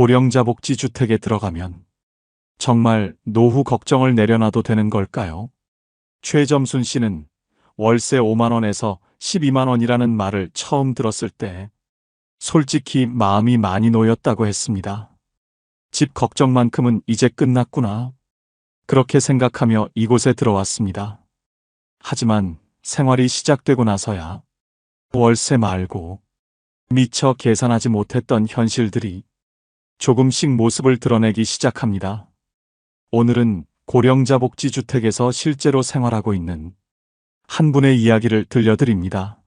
고령자 복지주택에 들어가면 정말 노후 걱정을 내려놔도 되는 걸까요? 최점순 씨는 월세 5만 원에서 12만 원이라는 말을 처음 들었을 때 솔직히 마음이 많이 놓였다고 했습니다. 집 걱정만큼은 이제 끝났구나. 그렇게 생각하며 이곳에 들어왔습니다. 하지만 생활이 시작되고 나서야 월세 말고 미처 계산하지 못했던 현실들이 조금씩 모습을 드러내기 시작합니다. 오늘은 고령자 복지주택에서 실제로 생활하고 있는 한 분의 이야기를 들려드립니다.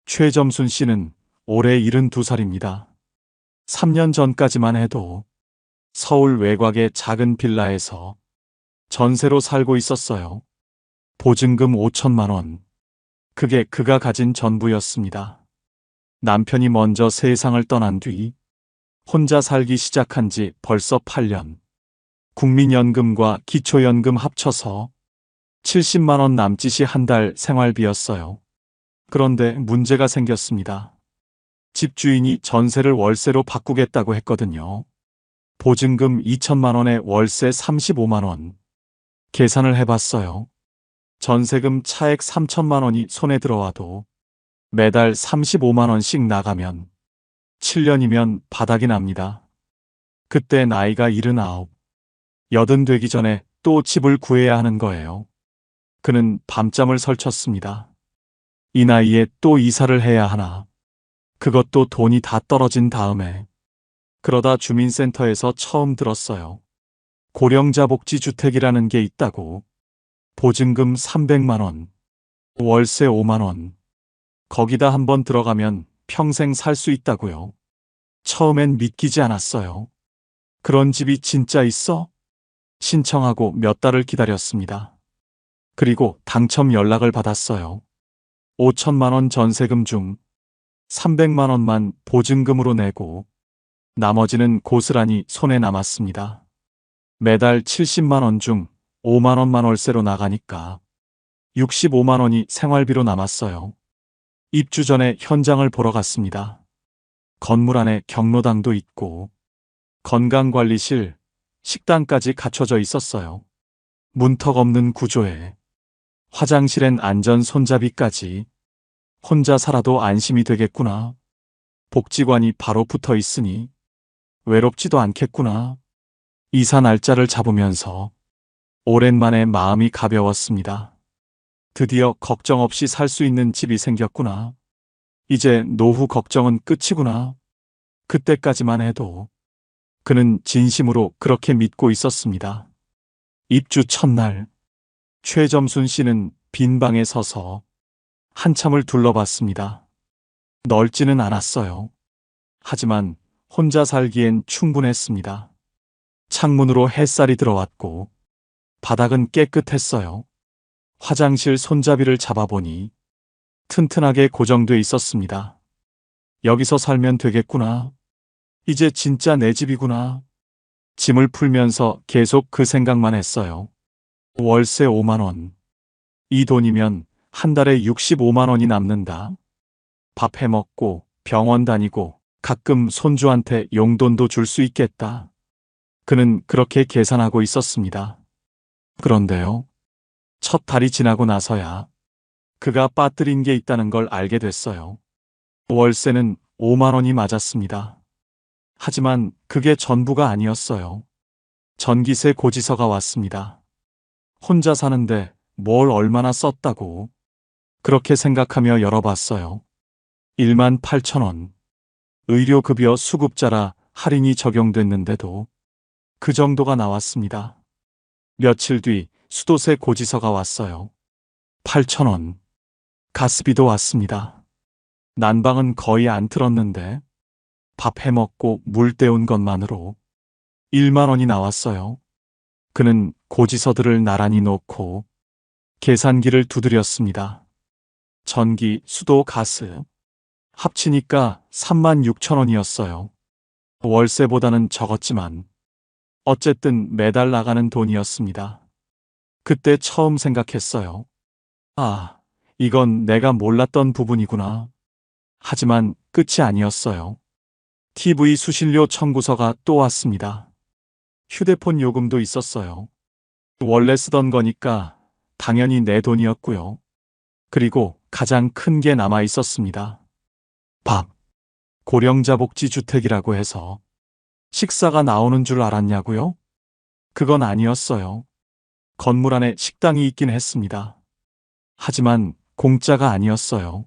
최점순 씨는 올해 72살입니다. 3년 전까지만 해도 서울 외곽의 작은 빌라에서 전세로 살고 있었어요. 보증금 5천만 원. 그게 그가 가진 전부였습니다. 남편이 먼저 세상을 떠난 뒤 혼자 살기 시작한 지 벌써 8년. 국민연금과 기초연금 합쳐서 70만 원 남짓이 한 달 생활비였어요. 그런데 문제가 생겼습니다. 집주인이 전세를 월세로 바꾸겠다고 했거든요. 보증금 2천만 원에 월세 35만 원. 계산을 해봤어요. 전세금 차액 3천만 원이 손에 들어와도 매달 35만 원씩 나가면 7년이면 바닥이 납니다. 그때 나이가 79, 80 되기 전에 또 집을 구해야 하는 거예요. 그는 밤잠을 설쳤습니다. 이 나이에 또 이사를 해야 하나. 그것도 돈이 다 떨어진 다음에. 그러다 주민센터에서 처음 들었어요. 고령자 복지주택이라는 게 있다고. 보증금 300만 원, 월세 5만 원. 거기다 한번 들어가면 평생 살 수 있다고요. 처음엔 믿기지 않았어요. 그런 집이 진짜 있어? 신청하고 몇 달을 기다렸습니다. 그리고 당첨 연락을 받았어요. 5천만 원 전세금 중 300만 원만 보증금으로 내고 나머지는 고스란히 손에 남았습니다. 매달 70만 원 중 5만 원만 월세로 나가니까 65만 원이 생활비로 남았어요. 입주 전에 현장을 보러 갔습니다. 건물 안에 경로당도 있고 건강관리실, 식당까지 갖춰져 있었어요. 문턱 없는 구조에 화장실엔 안전 손잡이까지. 혼자 살아도 안심이 되겠구나. 복지관이 바로 붙어 있으니 외롭지도 않겠구나. 이사 날짜를 잡으면서 오랜만에 마음이 가벼웠습니다. 드디어 걱정 없이 살 수 있는 집이 생겼구나. 이제 노후 걱정은 끝이구나. 그때까지만 해도 그는 진심으로 그렇게 믿고 있었습니다. 입주 첫날, 최점순 씨는 빈 방에 서서 한참을 둘러봤습니다. 넓지는 않았어요. 하지만 혼자 살기엔 충분했습니다. 창문으로 햇살이 들어왔고 바닥은 깨끗했어요. 화장실 손잡이를 잡아보니 튼튼하게 고정돼 있었습니다. 여기서 살면 되겠구나. 이제 진짜 내 집이구나. 짐을 풀면서 계속 그 생각만 했어요. 월세 5만 원. 이 돈이면 한 달에 65만 원이 남는다. 밥 해먹고 병원 다니고 가끔 손주한테 용돈도 줄 수 있겠다. 그는 그렇게 계산하고 있었습니다. 그런데요. 첫 달이 지나고 나서야 그가 빠뜨린 게 있다는 걸 알게 됐어요. 월세는 5만 원이 맞았습니다. 하지만 그게 전부가 아니었어요. 전기세 고지서가 왔습니다. 혼자 사는데 뭘 얼마나 썼다고. 그렇게 생각하며 열어봤어요. 1만 8천 원. 의료급여 수급자라 할인이 적용됐는데도 그 정도가 나왔습니다. 며칠 뒤 수도세 고지서가 왔어요. 8천 원. 가스비도 왔습니다. 난방은 거의 안 틀었는데 밥 해먹고 물 때운 것만으로 1만 원이 나왔어요. 그는 고지서들을 나란히 놓고 계산기를 두드렸습니다. 전기, 수도, 가스 합치니까 3만 6천 원이었어요. 월세보다는 적었지만 어쨌든 매달 나가는 돈이었습니다. 그때 처음 생각했어요. 아, 이건 내가 몰랐던 부분이구나. 하지만 끝이 아니었어요. TV 수신료 청구서가 또 왔습니다. 휴대폰 요금도 있었어요. 원래 쓰던 거니까 당연히 내 돈이었고요. 그리고 가장 큰 게 남아 있었습니다. 밥. 고령자 복지주택이라고 해서 식사가 나오는 줄 알았냐고요? 그건 아니었어요. 건물 안에 식당이 있긴 했습니다. 하지만 공짜가 아니었어요.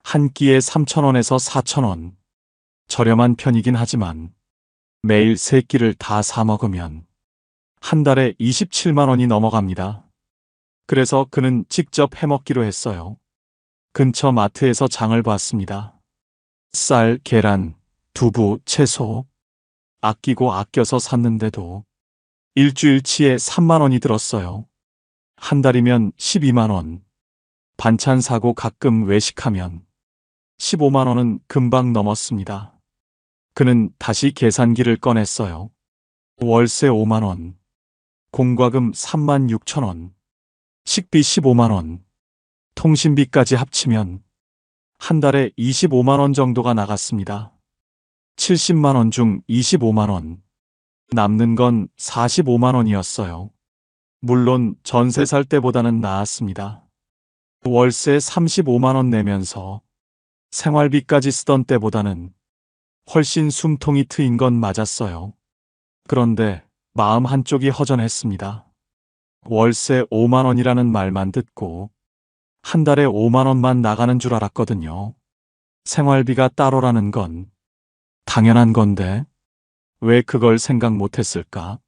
한 끼에 3,000원에서 4,000원. 저렴한 편이긴 하지만 매일 세 끼를 다 사 먹으면 한 달에 27만 원이 넘어갑니다. 그래서 그는 직접 해먹기로 했어요. 근처 마트에서 장을 봤습니다. 쌀, 계란, 두부, 채소. 아끼고 아껴서 샀는데도 일주일치에 3만 원이 들었어요. 한 달이면 12만 원. 반찬 사고 가끔 외식하면 15만 원은 금방 넘었습니다. 그는 다시 계산기를 꺼냈어요. 월세 5만 원. 공과금 3만 6천 원. 식비 15만 원. 통신비까지 합치면 한 달에 25만 원 정도가 나갔습니다. 70만 원 중 25만 원. 남는 건 45만 원이었어요. 물론 전세 살 때보다는 나았습니다. 월세 35만 원 내면서 생활비까지 쓰던 때보다는 훨씬 숨통이 트인 건 맞았어요. 그런데 마음 한쪽이 허전했습니다. 월세 5만 원이라는 말만 듣고 한 달에 5만 원만 나가는 줄 알았거든요. 생활비가 따로라는 건 당연한 건데 왜 그걸 생각 못했을까?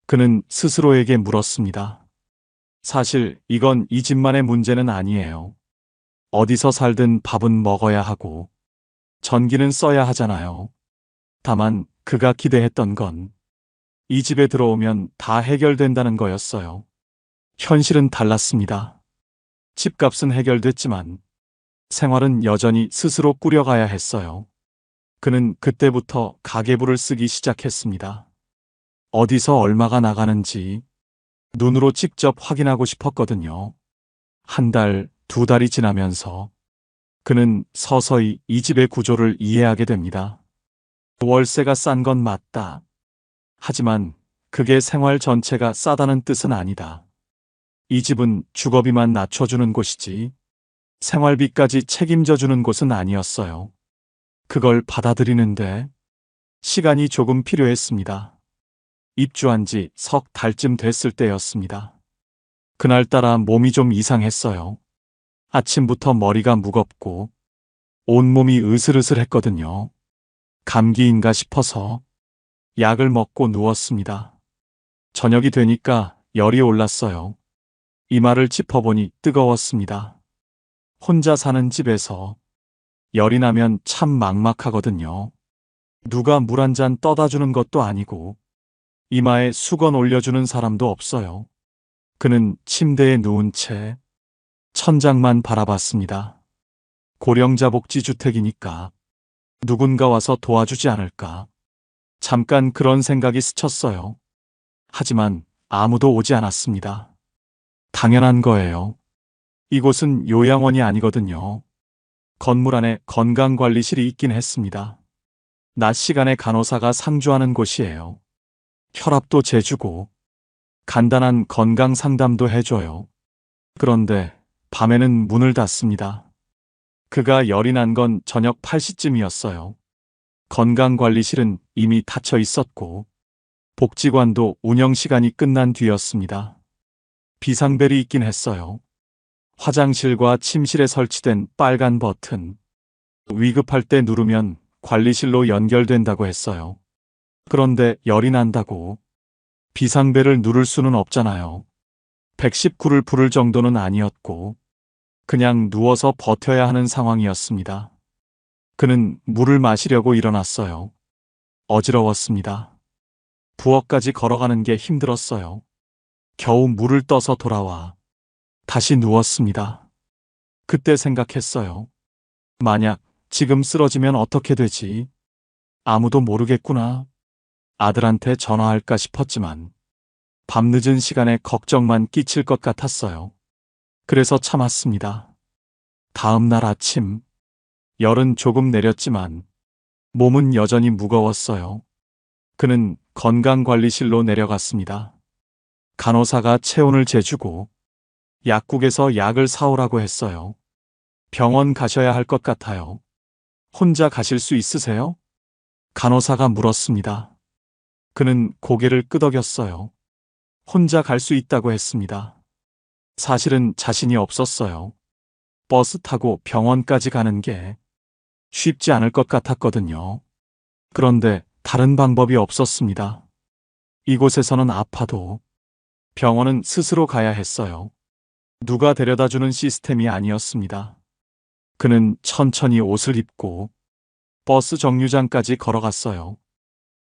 그는 스스로에게 물었습니다. 사실 이건 이 집만의 문제는 아니에요. 어디서 살든 밥은 먹어야 하고 전기는 써야 하잖아요. 다만 그가 기대했던 건 이 집에 들어오면 다 해결된다는 거였어요. 현실은 달랐습니다. 집값은 해결됐지만 생활은 여전히 스스로 꾸려가야 했어요. 그는 그때부터 가계부를 쓰기 시작했습니다. 어디서 얼마가 나가는지 눈으로 직접 확인하고 싶었거든요. 한 달, 두 달이 지나면서 그는 서서히 이 집의 구조를 이해하게 됩니다. 월세가 싼 건 맞다. 하지만 그게 생활 전체가 싸다는 뜻은 아니다. 이 집은 주거비만 낮춰주는 곳이지 생활비까지 책임져주는 곳은 아니었어요. 그걸 받아들이는데 시간이 조금 필요했습니다. 입주한 지 석 달쯤 됐을 때였습니다. 그날따라 몸이 좀 이상했어요. 아침부터 머리가 무겁고 온몸이 으슬으슬했거든요. 감기인가 싶어서 약을 먹고 누웠습니다. 저녁이 되니까 열이 올랐어요. 이마를 짚어보니 뜨거웠습니다. 혼자 사는 집에서 열이 나면 참 막막하거든요. 누가 물 한 잔 떠다 주는 것도 아니고 이마에 수건 올려주는 사람도 없어요. 그는 침대에 누운 채 천장만 바라봤습니다. 고령자 복지주택이니까 누군가 와서 도와주지 않을까. 잠깐 그런 생각이 스쳤어요. 하지만 아무도 오지 않았습니다. 당연한 거예요. 이곳은 요양원이 아니거든요. 건물 안에 건강관리실이 있긴 했습니다. 낮 시간에 간호사가 상주하는 곳이에요. 혈압도 재주고 간단한 건강 상담도 해줘요. 그런데 밤에는 문을 닫습니다. 그가 열이 난 건 저녁 8시쯤이었어요. 건강관리실은 이미 닫혀 있었고 복지관도 운영 시간이 끝난 뒤였습니다. 비상벨이 있긴 했어요. 화장실과 침실에 설치된 빨간 버튼. 위급할 때 누르면 관리실로 연결된다고 했어요. 그런데 열이 난다고 비상벨을 누를 수는 없잖아요. 119를 부를 정도는 아니었고 그냥 누워서 버텨야 하는 상황이었습니다. 그는 물을 마시려고 일어났어요. 어지러웠습니다. 부엌까지 걸어가는 게 힘들었어요. 겨우 물을 떠서 돌아와 다시 누웠습니다. 그때 생각했어요. 만약 지금 쓰러지면 어떻게 되지? 아무도 모르겠구나. 아들한테 전화할까 싶었지만 밤늦은 시간에 걱정만 끼칠 것 같았어요. 그래서 참았습니다. 다음 날 아침 열은 조금 내렸지만 몸은 여전히 무거웠어요. 그는 건강관리실로 내려갔습니다. 간호사가 체온을 재주고 약국에서 약을 사오라고 했어요. 병원 가셔야 할 것 같아요. 혼자 가실 수 있으세요? 간호사가 물었습니다. 그는 고개를 끄덕였어요. 혼자 갈 수 있다고 했습니다. 사실은 자신이 없었어요. 버스 타고 병원까지 가는 게 쉽지 않을 것 같았거든요. 그런데 다른 방법이 없었습니다. 이곳에서는 아파도 병원은 스스로 가야 했어요. 누가 데려다주는 시스템이 아니었습니다. 그는 천천히 옷을 입고 버스 정류장까지 걸어갔어요.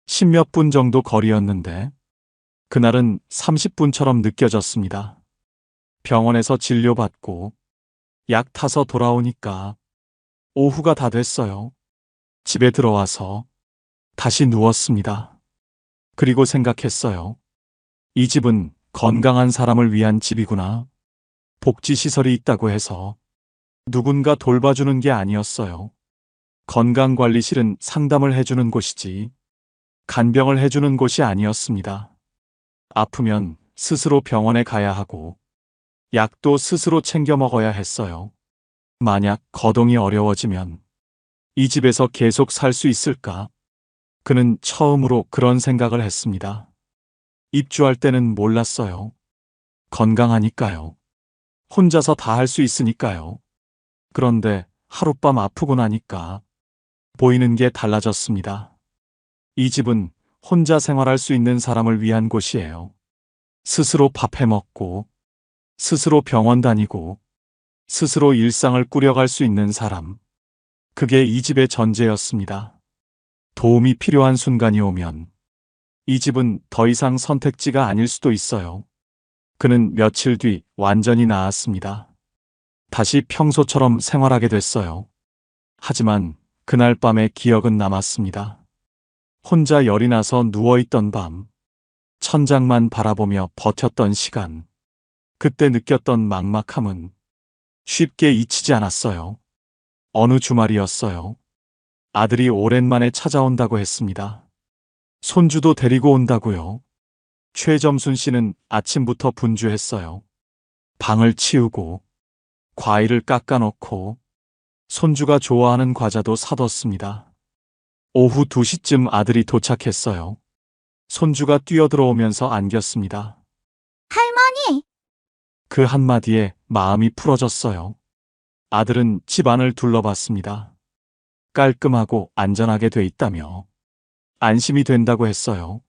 10몇 분 정도 거리였는데 그날은 30분처럼 느껴졌습니다. 병원에서 진료받고 약 타서 돌아오니까 오후가 다 됐어요. 집에 들어와서 다시 누웠습니다. 그리고 생각했어요. 이 집은 건강한 사람을 위한 집이구나. 복지시설이 있다고 해서 누군가 돌봐주는 게 아니었어요. 건강관리실은 상담을 해주는 곳이지 간병을 해주는 곳이 아니었습니다. 아프면 스스로 병원에 가야 하고 약도 스스로 챙겨 먹어야 했어요. 만약 거동이 어려워지면 이 집에서 계속 살 수 있을까? 그는 처음으로 그런 생각을 했습니다. 입주할 때는 몰랐어요. 건강하니까요. 혼자서 다 할 수 있으니까요. 그런데 하룻밤 아프고 나니까 보이는 게 달라졌습니다. 이 집은 혼자 생활할 수 있는 사람을 위한 곳이에요. 스스로 밥 해 먹고, 스스로 병원 다니고, 스스로 일상을 꾸려갈 수 있는 사람. 그게 이 집의 전제였습니다. 도움이 필요한 순간이 오면 이 집은 더 이상 선택지가 아닐 수도 있어요. 그는 며칠 뒤 완전히 나았습니다. 다시 평소처럼 생활하게 됐어요. 하지만 그날 밤의 기억은 남았습니다. 혼자 열이 나서 누워있던 밤, 천장만 바라보며 버텼던 시간, 그때 느꼈던 막막함은 쉽게 잊히지 않았어요. 어느 주말이었어요. 아들이 오랜만에 찾아온다고 했습니다. 손주도 데리고 온다고요. 최점순 씨는 아침부터 분주했어요. 방을 치우고, 과일을 깎아놓고, 손주가 좋아하는 과자도 사뒀습니다. 오후 2시쯤 아들이 도착했어요. 손주가 뛰어들어오면서 안겼습니다. 할머니! 그 한마디에 마음이 풀어졌어요. 아들은 집안을 둘러봤습니다. 깔끔하고 안전하게 돼 있다며 안심이 된다고 했어요.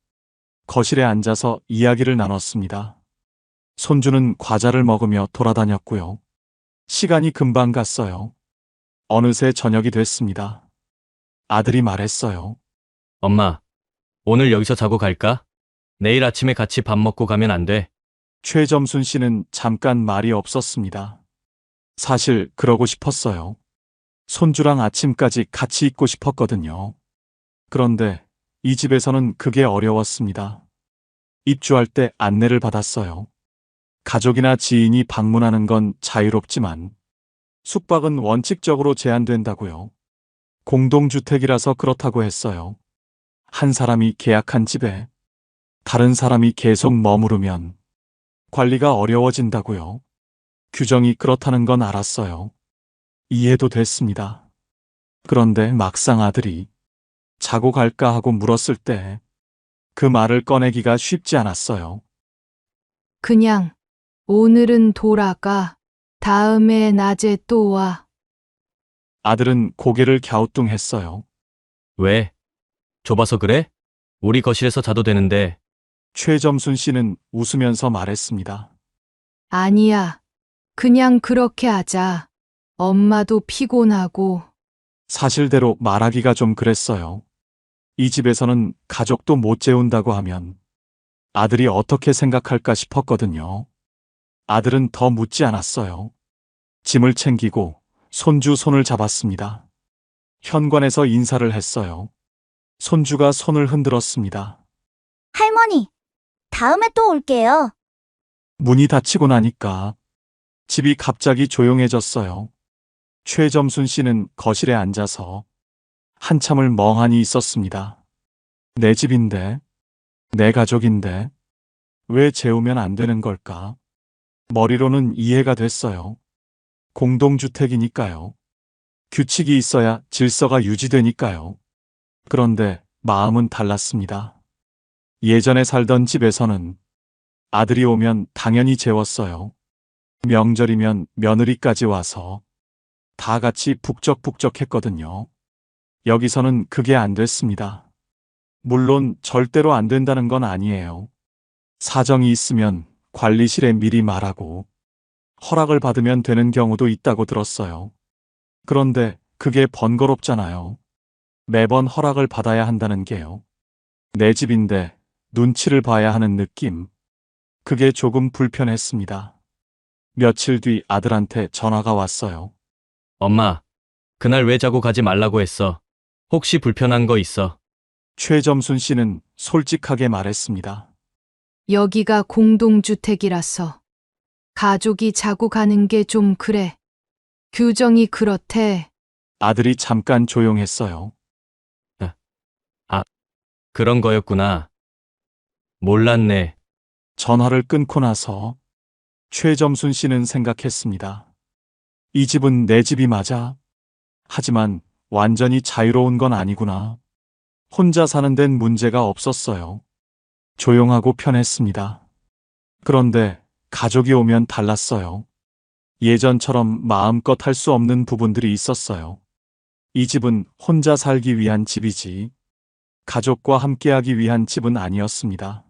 거실에 앉아서 이야기를 나눴습니다. 손주는 과자를 먹으며 돌아다녔고요. 시간이 금방 갔어요. 어느새 저녁이 됐습니다. 아들이 말했어요. 엄마, 오늘 여기서 자고 갈까? 내일 아침에 같이 밥 먹고 가면 안 돼? 최점순 씨는 잠깐 말이 없었습니다. 사실 그러고 싶었어요. 손주랑 아침까지 같이 있고 싶었거든요. 그런데 이 집에서는 그게 어려웠습니다. 입주할 때 안내를 받았어요. 가족이나 지인이 방문하는 건 자유롭지만 숙박은 원칙적으로 제한된다고요. 공동주택이라서 그렇다고 했어요. 한 사람이 계약한 집에 다른 사람이 계속 머무르면 관리가 어려워진다고요. 규정이 그렇다는 건 알았어요. 이해도 됐습니다. 그런데 막상 아들이 자고 갈까 하고 물었을 때 그 말을 꺼내기가 쉽지 않았어요. 그냥 오늘은 돌아가. 다음에 낮에 또 와. 아들은 고개를 갸우뚱했어요. 왜? 좁아서 그래? 우리 거실에서 자도 되는데. 최점순 씨는 웃으면서 말했습니다. 아니야. 그냥 그렇게 하자. 엄마도 피곤하고. 사실대로 말하기가 좀 그랬어요. 이 집에서는 가족도 못 재운다고 하면 아들이 어떻게 생각할까 싶었거든요. 아들은 더 묻지 않았어요. 짐을 챙기고 손주 손을 잡았습니다. 현관에서 인사를 했어요. 손주가 손을 흔들었습니다. 할머니, 다음에 또 올게요. 문이 닫히고 나니까 집이 갑자기 조용해졌어요. 최점순 씨는 거실에 앉아서 한참을 멍하니 있었습니다. 내 집인데, 내 가족인데, 왜 재우면 안 되는 걸까? 머리로는 이해가 됐어요. 공동주택이니까요. 규칙이 있어야 질서가 유지되니까요. 그런데 마음은 달랐습니다. 예전에 살던 집에서는 아들이 오면 당연히 재웠어요. 명절이면 며느리까지 와서 다 같이 북적북적했거든요. 여기서는 그게 안 됐습니다. 물론 절대로 안 된다는 건 아니에요. 사정이 있으면 관리실에 미리 말하고 허락을 받으면 되는 경우도 있다고 들었어요. 그런데 그게 번거롭잖아요. 매번 허락을 받아야 한다는 게요. 내 집인데 눈치를 봐야 하는 느낌. 그게 조금 불편했습니다. 며칠 뒤 아들한테 전화가 왔어요. 엄마, 그날 왜 자고 가지 말라고 했어? 혹시 불편한 거 있어? 최점순 씨는 솔직하게 말했습니다. 여기가 공동주택이라서 가족이 자고 가는 게 좀 그래. 규정이 그렇대. 아들이 잠깐 조용했어요. 그런 거였구나. 몰랐네. 전화를 끊고 나서 최점순 씨는 생각했습니다. 이 집은 내 집이 맞아. 하지만 완전히 자유로운 건 아니구나. 혼자 사는 데는 문제가 없었어요. 조용하고 편했습니다. 그런데 가족이 오면 달랐어요. 예전처럼 마음껏 할 수 없는 부분들이 있었어요. 이 집은 혼자 살기 위한 집이지 가족과 함께하기 위한 집은 아니었습니다.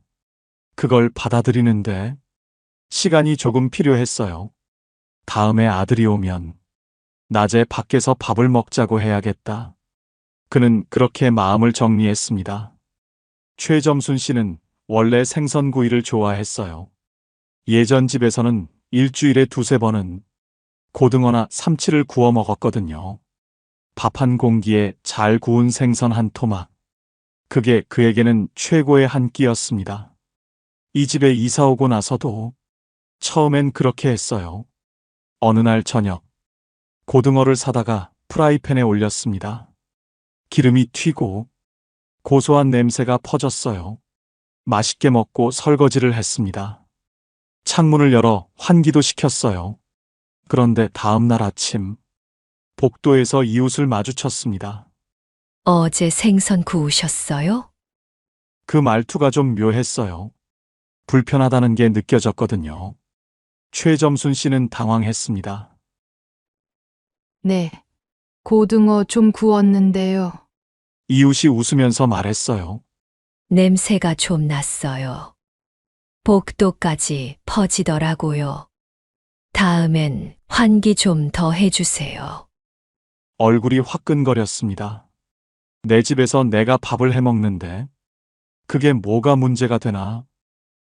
그걸 받아들이는데 시간이 조금 필요했어요. 다음에 아들이 오면 낮에 밖에서 밥을 먹자고 해야겠다. 그는 그렇게 마음을 정리했습니다. 최점순 씨는 원래 생선구이를 좋아했어요. 예전 집에서는 일주일에 두세 번은 고등어나 삼치를 구워 먹었거든요. 밥 한 공기에 잘 구운 생선 한 토막. 그게 그에게는 최고의 한 끼였습니다. 이 집에 이사 오고 나서도 처음엔 그렇게 했어요. 어느 날 저녁, 고등어를 사다가 프라이팬에 올렸습니다. 기름이 튀고 고소한 냄새가 퍼졌어요. 맛있게 먹고 설거지를 했습니다. 창문을 열어 환기도 시켰어요. 그런데 다음 날 아침, 복도에서 이웃을 마주쳤습니다. 어제 생선 구우셨어요? 그 말투가 좀 묘했어요. 불편하다는 게 느껴졌거든요. 최점순 씨는 당황했습니다. 네. 고등어 좀 구웠는데요. 이웃이 웃으면서 말했어요. 냄새가 좀 났어요. 복도까지 퍼지더라고요. 다음엔 환기 좀 더 해주세요. 얼굴이 화끈거렸습니다. 내 집에서 내가 밥을 해 먹는데 그게 뭐가 문제가 되나?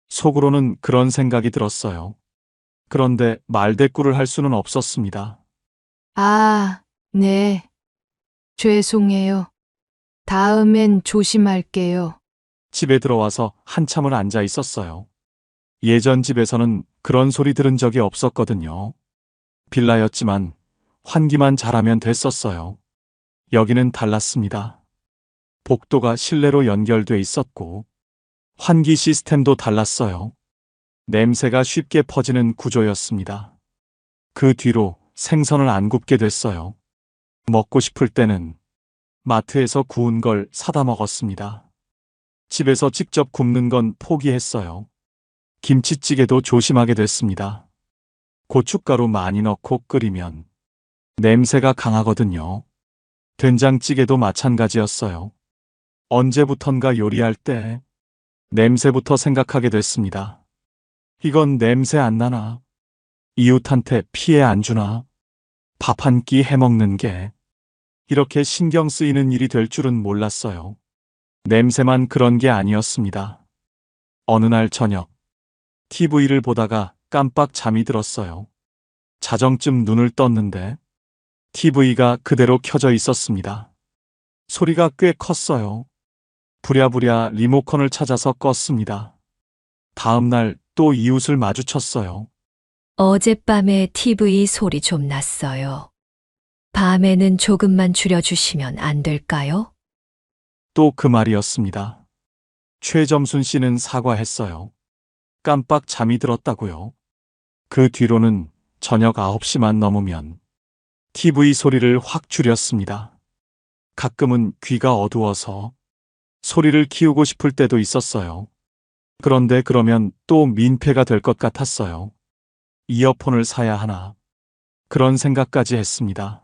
속으로는 그런 생각이 들었어요. 그런데 말대꾸를 할 수는 없었습니다. 아, 네. 죄송해요. 다음엔 조심할게요. 집에 들어와서 한참을 앉아 있었어요. 예전 집에서는 그런 소리 들은 적이 없었거든요. 빌라였지만 환기만 잘하면 됐었어요. 여기는 달랐습니다. 복도가 실내로 연결돼 있었고 환기 시스템도 달랐어요. 냄새가 쉽게 퍼지는 구조였습니다. 그 뒤로 생선을 안 굽게 됐어요. 먹고 싶을 때는 마트에서 구운 걸 사다 먹었습니다. 집에서 직접 굽는 건 포기했어요. 김치찌개도 조심하게 됐습니다. 고춧가루 많이 넣고 끓이면 냄새가 강하거든요. 된장찌개도 마찬가지였어요. 언제부턴가 요리할 때 냄새부터 생각하게 됐습니다. 이건 냄새 안 나나? 이웃한테 피해 안 주나? 밥 한 끼 해먹는 게 이렇게 신경 쓰이는 일이 될 줄은 몰랐어요. 냄새만 그런 게 아니었습니다. 어느 날 저녁, TV를 보다가 깜빡 잠이 들었어요. 자정쯤 눈을 떴는데 TV가 그대로 켜져 있었습니다. 소리가 꽤 컸어요. 부랴부랴 리모컨을 찾아서 껐습니다. 다음 날 또 이웃을 마주쳤어요. 어젯밤에 TV 소리 좀 났어요. 밤에는 조금만 줄여주시면 안 될까요? 또 그 말이었습니다. 최점순 씨는 사과했어요. 깜빡 잠이 들었다고요. 그 뒤로는 저녁 9시만 넘으면 TV 소리를 확 줄였습니다. 가끔은 귀가 어두워서 소리를 키우고 싶을 때도 있었어요. 그런데 그러면 또 민폐가 될 것 같았어요. 이어폰을 사야 하나. 그런 생각까지 했습니다.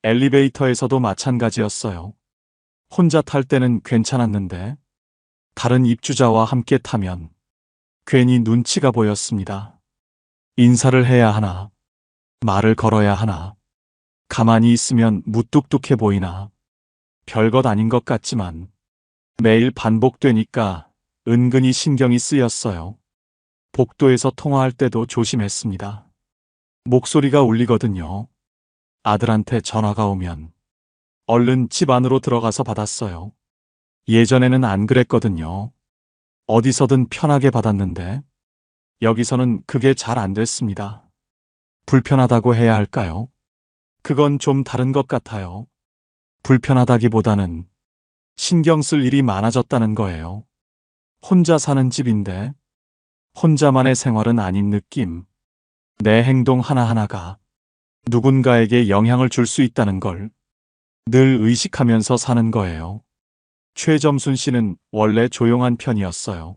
엘리베이터에서도 마찬가지였어요. 혼자 탈 때는 괜찮았는데 다른 입주자와 함께 타면 괜히 눈치가 보였습니다. 인사를 해야 하나, 말을 걸어야 하나, 가만히 있으면 무뚝뚝해 보이나, 별것 아닌 것 같지만 매일 반복되니까 은근히 신경이 쓰였어요. 복도에서 통화할 때도 조심했습니다. 목소리가 울리거든요. 아들한테 전화가 오면 얼른 집 안으로 들어가서 받았어요. 예전에는 안 그랬거든요. 어디서든 편하게 받았는데 여기서는 그게 잘 안 됐습니다. 불편하다고 해야 할까요? 그건 좀 다른 것 같아요. 불편하다기보다는 신경 쓸 일이 많아졌다는 거예요. 혼자 사는 집인데 혼자만의 생활은 아닌 느낌. 내 행동 하나하나가 누군가에게 영향을 줄 수 있다는 걸 늘 의식하면서 사는 거예요. 최점순 씨는 원래 조용한 편이었어요.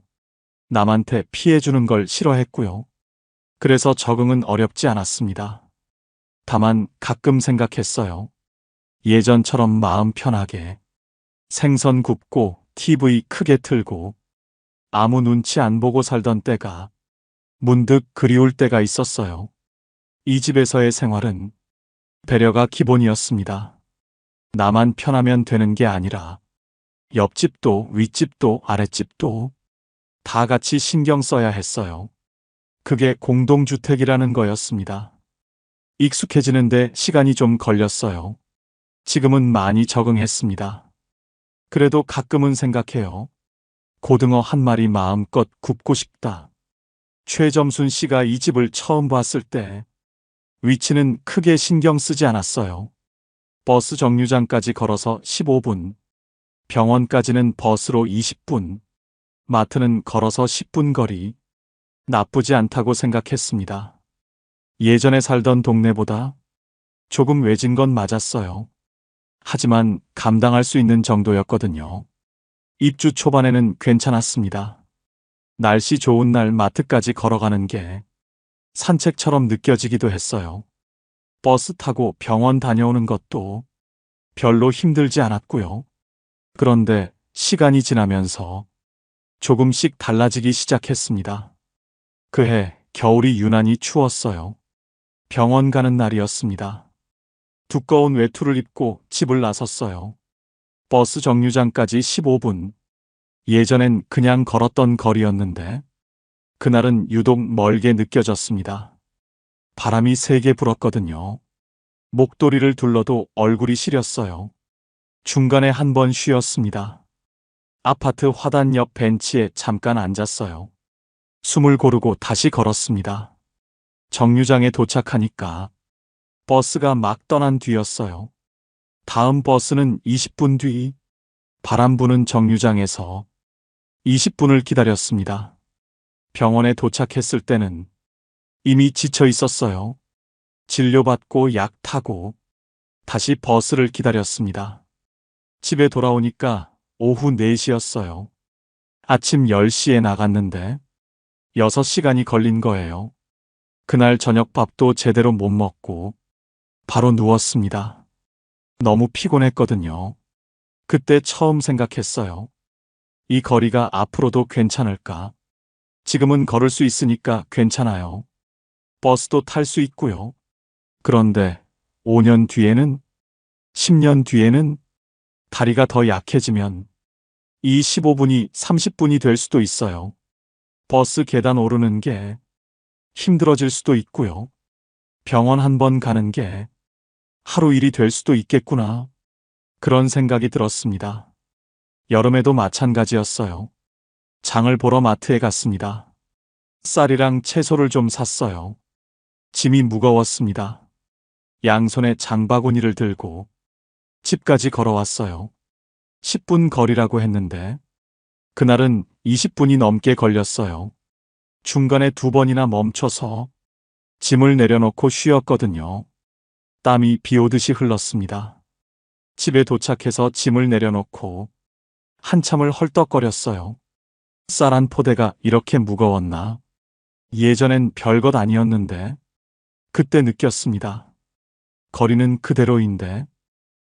남한테 피해주는 걸 싫어했고요. 그래서 적응은 어렵지 않았습니다. 다만 가끔 생각했어요. 예전처럼 마음 편하게 생선 굽고 TV 크게 틀고 아무 눈치 안 보고 살던 때가 문득 그리울 때가 있었어요. 이 집에서의 생활은 배려가 기본이었습니다. 나만 편하면 되는 게 아니라 옆집도 윗집도 아랫집도 다 같이 신경 써야 했어요. 그게 공동주택이라는 거였습니다. 익숙해지는데 시간이 좀 걸렸어요. 지금은 많이 적응했습니다. 그래도 가끔은 생각해요. 고등어 한 마리 마음껏 굽고 싶다. 최점순 씨가 이 집을 처음 봤을 때 위치는 크게 신경 쓰지 않았어요. 버스 정류장까지 걸어서 15분, 병원까지는 버스로 20분, 마트는 걸어서 10분 거리. 나쁘지 않다고 생각했습니다. 예전에 살던 동네보다 조금 외진 건 맞았어요. 하지만 감당할 수 있는 정도였거든요. 입주 초반에는 괜찮았습니다. 날씨 좋은 날 마트까지 걸어가는 게 산책처럼 느껴지기도 했어요. 버스 타고 병원 다녀오는 것도 별로 힘들지 않았고요. 그런데 시간이 지나면서 조금씩 달라지기 시작했습니다. 그해 겨울이 유난히 추웠어요. 병원 가는 날이었습니다. 두꺼운 외투를 입고 집을 나섰어요. 버스 정류장까지 15분. 예전엔 그냥 걸었던 거리였는데 그날은 유독 멀게 느껴졌습니다. 바람이 세게 불었거든요. 목도리를 둘러도 얼굴이 시렸어요. 중간에 한 번 쉬었습니다. 아파트 화단 옆 벤치에 잠깐 앉았어요. 숨을 고르고 다시 걸었습니다. 정류장에 도착하니까 버스가 막 떠난 뒤였어요. 다음 버스는 20분 뒤. 바람 부는 정류장에서 20분을 기다렸습니다. 병원에 도착했을 때는 이미 지쳐 있었어요. 진료받고 약 타고 다시 버스를 기다렸습니다. 집에 돌아오니까 오후 4시였어요. 아침 10시에 나갔는데 6시간이 걸린 거예요. 그날 저녁밥도 제대로 못 먹고 바로 누웠습니다. 너무 피곤했거든요. 그때 처음 생각했어요. 이 거리가 앞으로도 괜찮을까? 지금은 걸을 수 있으니까 괜찮아요. 버스도 탈 수 있고요. 그런데 5년 뒤에는, 10년 뒤에는 다리가 더 약해지면 이 15분이 30분이 될 수도 있어요. 버스 계단 오르는 게 힘들어질 수도 있고요. 병원 한 번 가는 게 하루 일이 될 수도 있겠구나. 그런 생각이 들었습니다. 여름에도 마찬가지였어요. 장을 보러 마트에 갔습니다. 쌀이랑 채소를 좀 샀어요. 짐이 무거웠습니다. 양손에 장바구니를 들고 집까지 걸어왔어요. 10분 거리라고 했는데 그날은 20분이 넘게 걸렸어요. 중간에 2번이나 멈춰서 짐을 내려놓고 쉬었거든요. 땀이 비 오듯이 흘렀습니다. 집에 도착해서 짐을 내려놓고 한참을 헐떡거렸어요. 쌀 한 포대가 이렇게 무거웠나? 예전엔 별것 아니었는데 그때 느꼈습니다. 거리는 그대로인데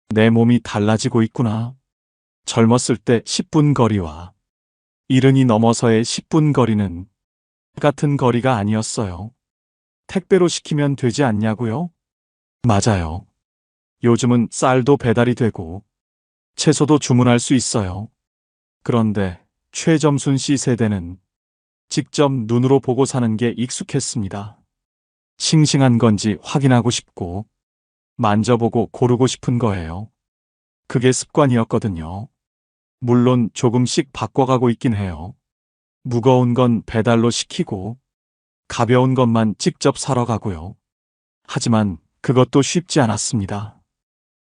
내 몸이 달라지고 있구나. 젊었을 때 10분 거리와 70이 넘어서의 10분 거리는 같은 거리가 아니었어요. 택배로 시키면 되지 않냐고요? 맞아요. 요즘은 쌀도 배달이 되고 채소도 주문할 수 있어요. 그런데 최점순 씨 세대는 직접 눈으로 보고 사는 게 익숙했습니다. 싱싱한 건지 확인하고 싶고 만져보고 고르고 싶은 거예요. 그게 습관이었거든요. 물론 조금씩 바꿔가고 있긴 해요. 무거운 건 배달로 시키고 가벼운 것만 직접 사러 가고요. 하지만 그것도 쉽지 않았습니다.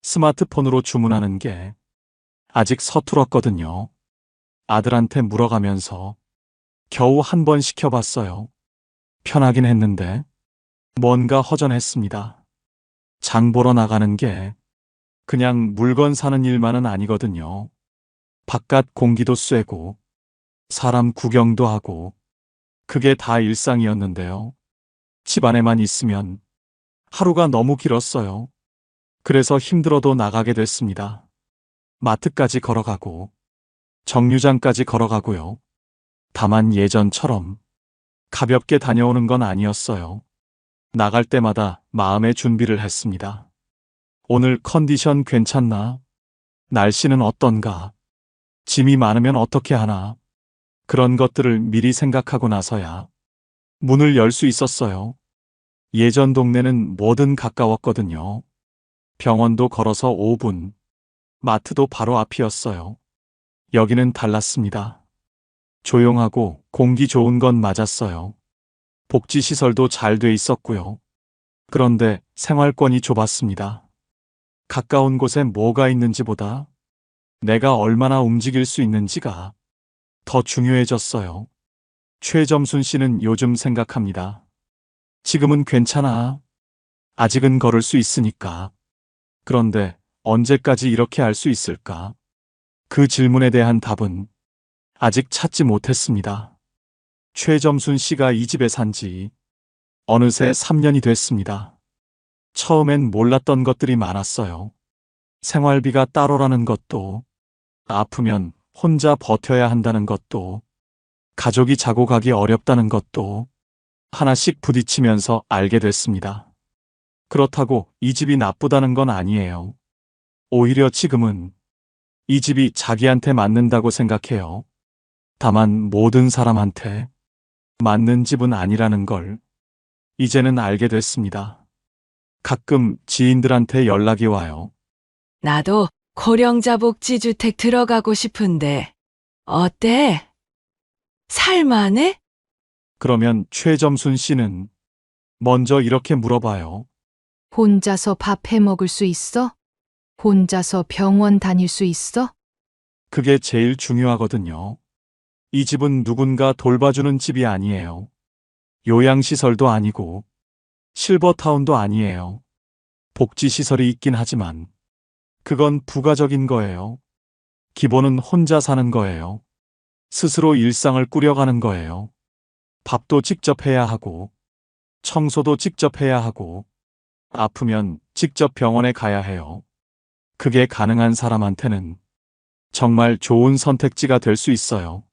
스마트폰으로 주문하는 게 아직 서툴었거든요. 아들한테 물어가면서 겨우 한 번 시켜봤어요. 편하긴 했는데 뭔가 허전했습니다. 장 보러 나가는 게 그냥 물건 사는 일만은 아니거든요. 바깥 공기도 쐬고 사람 구경도 하고 그게 다 일상이었는데요. 집 안에만 있으면 하루가 너무 길었어요. 그래서 힘들어도 나가게 됐습니다. 마트까지 걸어가고 정류장까지 걸어가고요. 다만 예전처럼 가볍게 다녀오는 건 아니었어요. 나갈 때마다 마음의 준비를 했습니다. 오늘 컨디션 괜찮나? 날씨는 어떤가? 짐이 많으면 어떻게 하나? 그런 것들을 미리 생각하고 나서야 문을 열 수 있었어요. 예전 동네는 뭐든 가까웠거든요. 병원도 걸어서 5분, 마트도 바로 앞이었어요. 여기는 달랐습니다. 조용하고 공기 좋은 건 맞았어요. 복지시설도 잘 돼 있었고요. 그런데 생활권이 좁았습니다. 가까운 곳에 뭐가 있는지보다 내가 얼마나 움직일 수 있는지가 더 중요해졌어요. 최점순 씨는 요즘 생각합니다. 지금은 괜찮아. 아직은 걸을 수 있으니까. 그런데 언제까지 이렇게 할 수 있을까? 그 질문에 대한 답은 아직 찾지 못했습니다. 최점순 씨가 이 집에 산 지 어느새 3년이 됐습니다. 처음엔 몰랐던 것들이 많았어요. 생활비가 따로라는 것도, 아프면 혼자 버텨야 한다는 것도, 가족이 자고 가기 어렵다는 것도 하나씩 부딪히면서 알게 됐습니다. 그렇다고 이 집이 나쁘다는 건 아니에요. 오히려 지금은 이 집이 자기한테 맞는다고 생각해요. 다만 모든 사람한테 맞는 집은 아니라는 걸 이제는 알게 됐습니다. 가끔 지인들한테 연락이 와요. 나도 고령자 복지주택 들어가고 싶은데, 어때? 살만해? 그러면 최점순 씨는 먼저 이렇게 물어봐요. 혼자서 밥 해 먹을 수 있어? 혼자서 병원 다닐 수 있어? 그게 제일 중요하거든요. 이 집은 누군가 돌봐주는 집이 아니에요. 요양시설도 아니고 실버타운도 아니에요. 복지시설이 있긴 하지만 그건 부가적인 거예요. 기본은 혼자 사는 거예요. 스스로 일상을 꾸려가는 거예요. 밥도 직접 해야 하고 청소도 직접 해야 하고 아프면 직접 병원에 가야 해요. 그게 가능한 사람한테는 정말 좋은 선택지가 될 수 있어요.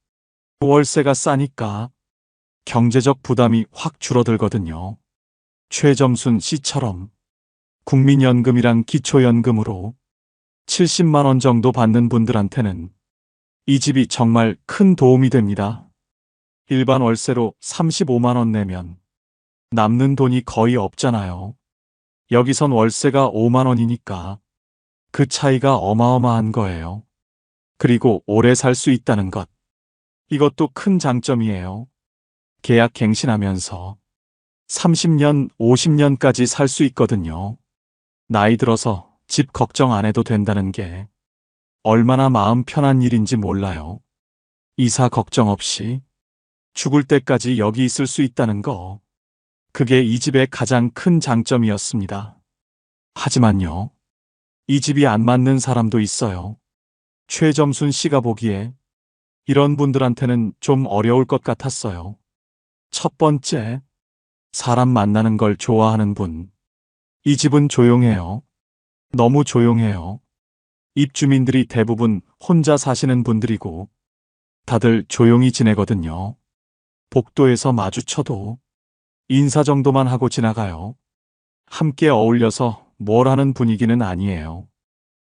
월세가 싸니까 경제적 부담이 확 줄어들거든요. 최점순 씨처럼 국민연금이랑 기초연금으로 70만 원 정도 받는 분들한테는 이 집이 정말 큰 도움이 됩니다. 일반 월세로 35만 원 내면 남는 돈이 거의 없잖아요. 여기선 월세가 5만 원이니까 그 차이가 어마어마한 거예요. 그리고 오래 살 수 있다는 것. 이것도 큰 장점이에요. 계약 갱신하면서 30년, 50년까지 살 수 있거든요. 나이 들어서 집 걱정 안 해도 된다는 게 얼마나 마음 편한 일인지 몰라요. 이사 걱정 없이 죽을 때까지 여기 있을 수 있다는 거. 그게 이 집의 가장 큰 장점이었습니다. 하지만요, 이 집이 안 맞는 사람도 있어요. 최점순 씨가 보기에 이런 분들한테는 좀 어려울 것 같았어요. 첫 번째, 사람 만나는 걸 좋아하는 분. 이 집은 조용해요. 너무 조용해요. 입주민들이 대부분 혼자 사시는 분들이고 다들 조용히 지내거든요. 복도에서 마주쳐도 인사 정도만 하고 지나가요. 함께 어울려서 뭘 하는 분위기는 아니에요.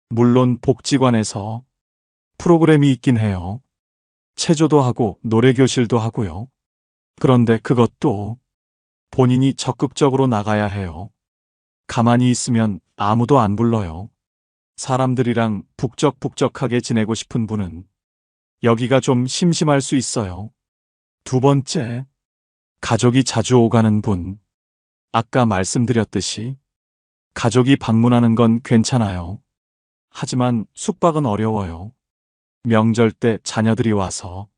물론 복지관에서 프로그램이 있긴 해요. 체조도 하고 노래교실도 하고요. 그런데 그것도 본인이 적극적으로 나가야 해요. 가만히 있으면 아무도 안 불러요. 사람들이랑 북적북적하게 지내고 싶은 분은 여기가 좀 심심할 수 있어요. 두 번째, 가족이 자주 오가는 분. 아까 말씀드렸듯이 가족이 방문하는 건 괜찮아요. 하지만 숙박은 어려워요. 명절 때 자녀들이 와서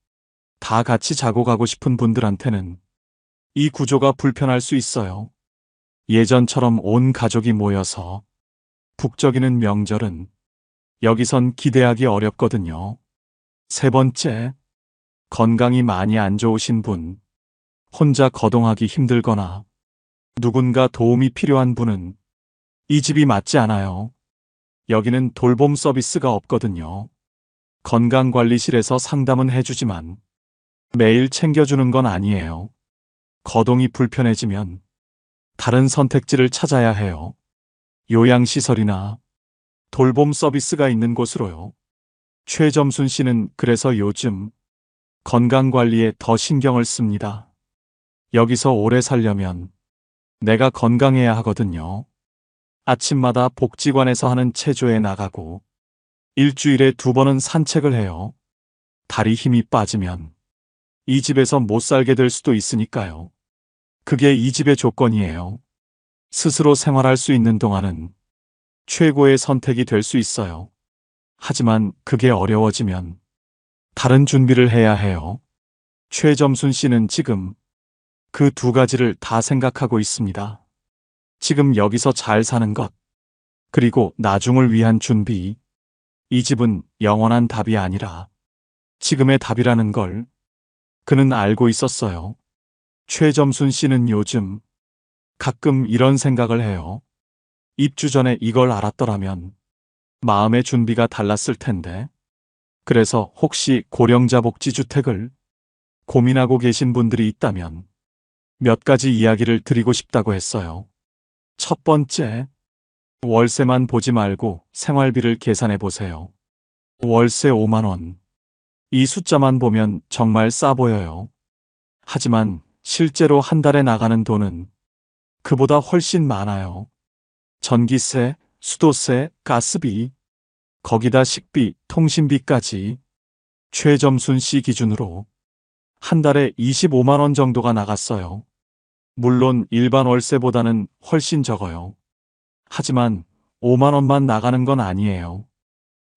다 같이 자고 가고 싶은 분들한테는 이 구조가 불편할 수 있어요. 예전처럼 온 가족이 모여서 북적이는 명절은 여기선 기대하기 어렵거든요. 세 번째, 건강이 많이 안 좋으신 분, 혼자 거동하기 힘들거나 누군가 도움이 필요한 분은 이 집이 맞지 않아요. 여기는 돌봄 서비스가 없거든요. 건강관리실에서 상담은 해주지만 매일 챙겨주는 건 아니에요. 거동이 불편해지면 다른 선택지를 찾아야 해요. 요양시설이나 돌봄 서비스가 있는 곳으로요. 최점순 씨는 그래서 요즘 건강관리에 더 신경을 씁니다. 여기서 오래 살려면 내가 건강해야 하거든요. 아침마다 복지관에서 하는 체조에 나가고 일주일에 2번은 산책을 해요. 다리 힘이 빠지면 이 집에서 못 살게 될 수도 있으니까요. 그게 이 집의 조건이에요. 스스로 생활할 수 있는 동안은 최고의 선택이 될 수 있어요. 하지만 그게 어려워지면 다른 준비를 해야 해요. 최점순 씨는 지금 그 두 가지를 다 생각하고 있습니다. 지금 여기서 잘 사는 것, 그리고 나중을 위한 준비. 이 집은 영원한 답이 아니라 지금의 답이라는 걸 그는 알고 있었어요. 최점순 씨는 요즘 가끔 이런 생각을 해요. 입주 전에 이걸 알았더라면 마음의 준비가 달랐을 텐데. 그래서 혹시 고령자 복지주택을 고민하고 계신 분들이 있다면 몇 가지 이야기를 드리고 싶다고 했어요. 첫 번째, 월세만 보지 말고 생활비를 계산해 보세요. 월세 5만 원. 이 숫자만 보면 정말 싸 보여요. 하지만 실제로 한 달에 나가는 돈은 그보다 훨씬 많아요. 전기세, 수도세, 가스비, 거기다 식비, 통신비까지. 최점순 씨 기준으로 한 달에 25만 원 정도가 나갔어요. 물론 일반 월세보다는 훨씬 적어요. 하지만 5만 원만 나가는 건 아니에요.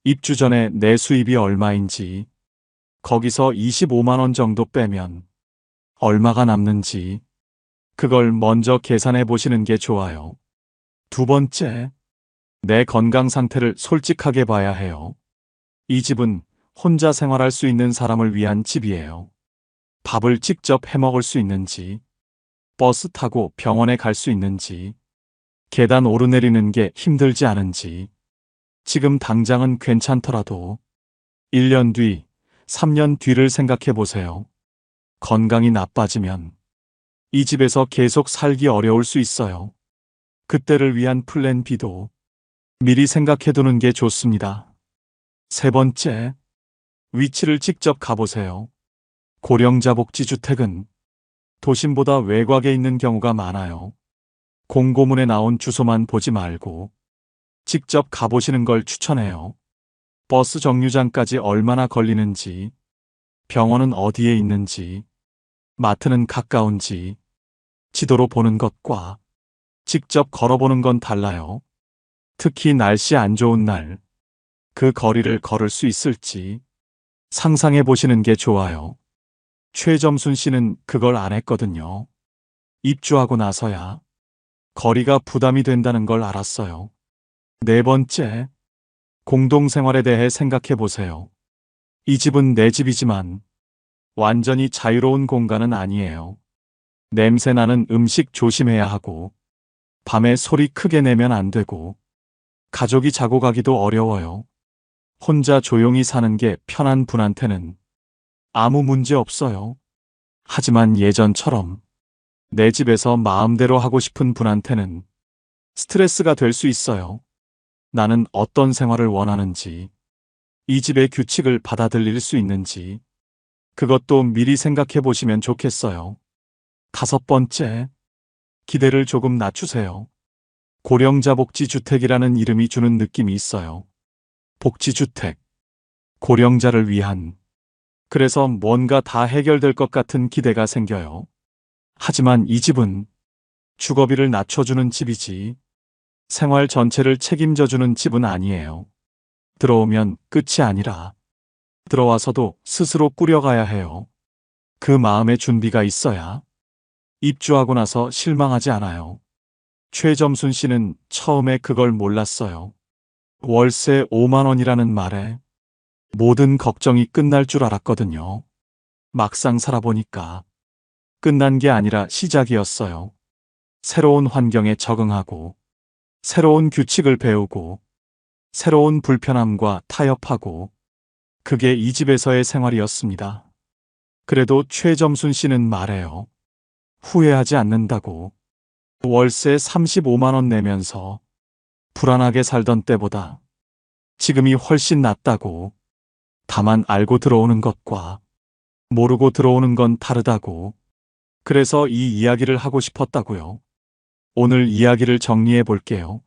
입주 전에 내 수입이 얼마인지, 거기서 25만 원 정도 빼면 얼마가 남는지, 그걸 먼저 계산해 보시는 게 좋아요. 두 번째, 내 건강 상태를 솔직하게 봐야 해요. 이 집은 혼자 생활할 수 있는 사람을 위한 집이에요. 밥을 직접 해 먹을 수 있는지, 버스 타고 병원에 갈 수 있는지, 계단 오르내리는 게 힘들지 않은지, 지금 당장은 괜찮더라도 1년 뒤, 3년 뒤를 생각해 보세요. 건강이 나빠지면 이 집에서 계속 살기 어려울 수 있어요. 그때를 위한 플랜 B도 미리 생각해 두는 게 좋습니다. 세 번째, 위치를 직접 가보세요. 고령자 복지주택은 도심보다 외곽에 있는 경우가 많아요. 공고문에 나온 주소만 보지 말고 직접 가보시는 걸 추천해요. 버스 정류장까지 얼마나 걸리는지, 병원은 어디에 있는지, 마트는 가까운지, 지도로 보는 것과 직접 걸어보는 건 달라요. 특히 날씨 안 좋은 날, 그 거리를 걸을 수 있을지 상상해 보시는 게 좋아요. 최점순 씨는 그걸 안 했거든요. 입주하고 나서야 거리가 부담이 된다는 걸 알았어요. 네 번째, 공동생활에 대해 생각해 보세요. 이 집은 내 집이지만 완전히 자유로운 공간은 아니에요. 냄새 나는 음식 조심해야 하고, 밤에 소리 크게 내면 안 되고, 가족이 자고 가기도 어려워요. 혼자 조용히 사는 게 편한 분한테는 아무 문제 없어요. 하지만 예전처럼 내 집에서 마음대로 하고 싶은 분한테는 스트레스가 될 수 있어요. 나는 어떤 생활을 원하는지, 이 집의 규칙을 받아들일 수 있는지, 그것도 미리 생각해 보시면 좋겠어요. 다섯 번째, 기대를 조금 낮추세요. 고령자 복지주택이라는 이름이 주는 느낌이 있어요. 복지주택, 고령자를 위한, 그래서 뭔가 다 해결될 것 같은 기대가 생겨요. 하지만 이 집은 주거비를 낮춰주는 집이지 생활 전체를 책임져주는 집은 아니에요. 들어오면 끝이 아니라 들어와서도 스스로 꾸려가야 해요. 그 마음의 준비가 있어야 입주하고 나서 실망하지 않아요. 최점순 씨는 처음에 그걸 몰랐어요. 월세 5만 원이라는 말에 모든 걱정이 끝날 줄 알았거든요. 막상 살아보니까 끝난 게 아니라 시작이었어요. 새로운 환경에 적응하고, 새로운 규칙을 배우고, 새로운 불편함과 타협하고, 그게 이 집에서의 생활이었습니다. 그래도 최점순 씨는 말해요. 후회하지 않는다고. 월세 35만 원 내면서 불안하게 살던 때보다 지금이 훨씬 낫다고. 다만 알고 들어오는 것과 모르고 들어오는 건 다르다고. 그래서 이 이야기를 하고 싶었다고요. 오늘 이야기를 정리해 볼게요.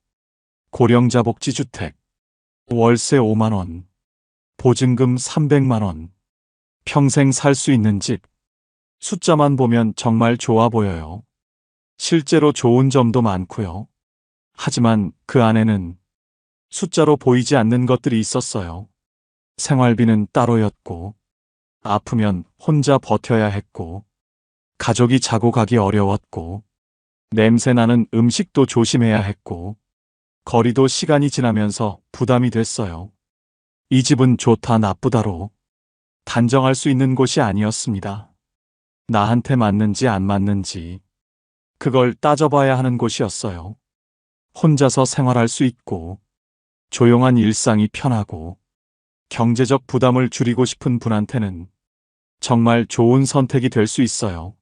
고령자 복지주택, 월세 5만 원, 보증금 300만 원, 평생 살 수 있는 집. 숫자만 보면 정말 좋아 보여요. 실제로 좋은 점도 많고요. 하지만 그 안에는 숫자로 보이지 않는 것들이 있었어요. 생활비는 따로였고, 아프면 혼자 버텨야 했고, 가족이 자고 가기 어려웠고, 냄새 나는 음식도 조심해야 했고, 거리도 시간이 지나면서 부담이 됐어요. 이 집은 좋다 나쁘다로 단정할 수 있는 곳이 아니었습니다. 나한테 맞는지 안 맞는지 그걸 따져봐야 하는 곳이었어요. 혼자서 생활할 수 있고, 조용한 일상이 편하고, 경제적 부담을 줄이고 싶은 분한테는 정말 좋은 선택이 될 수 있어요.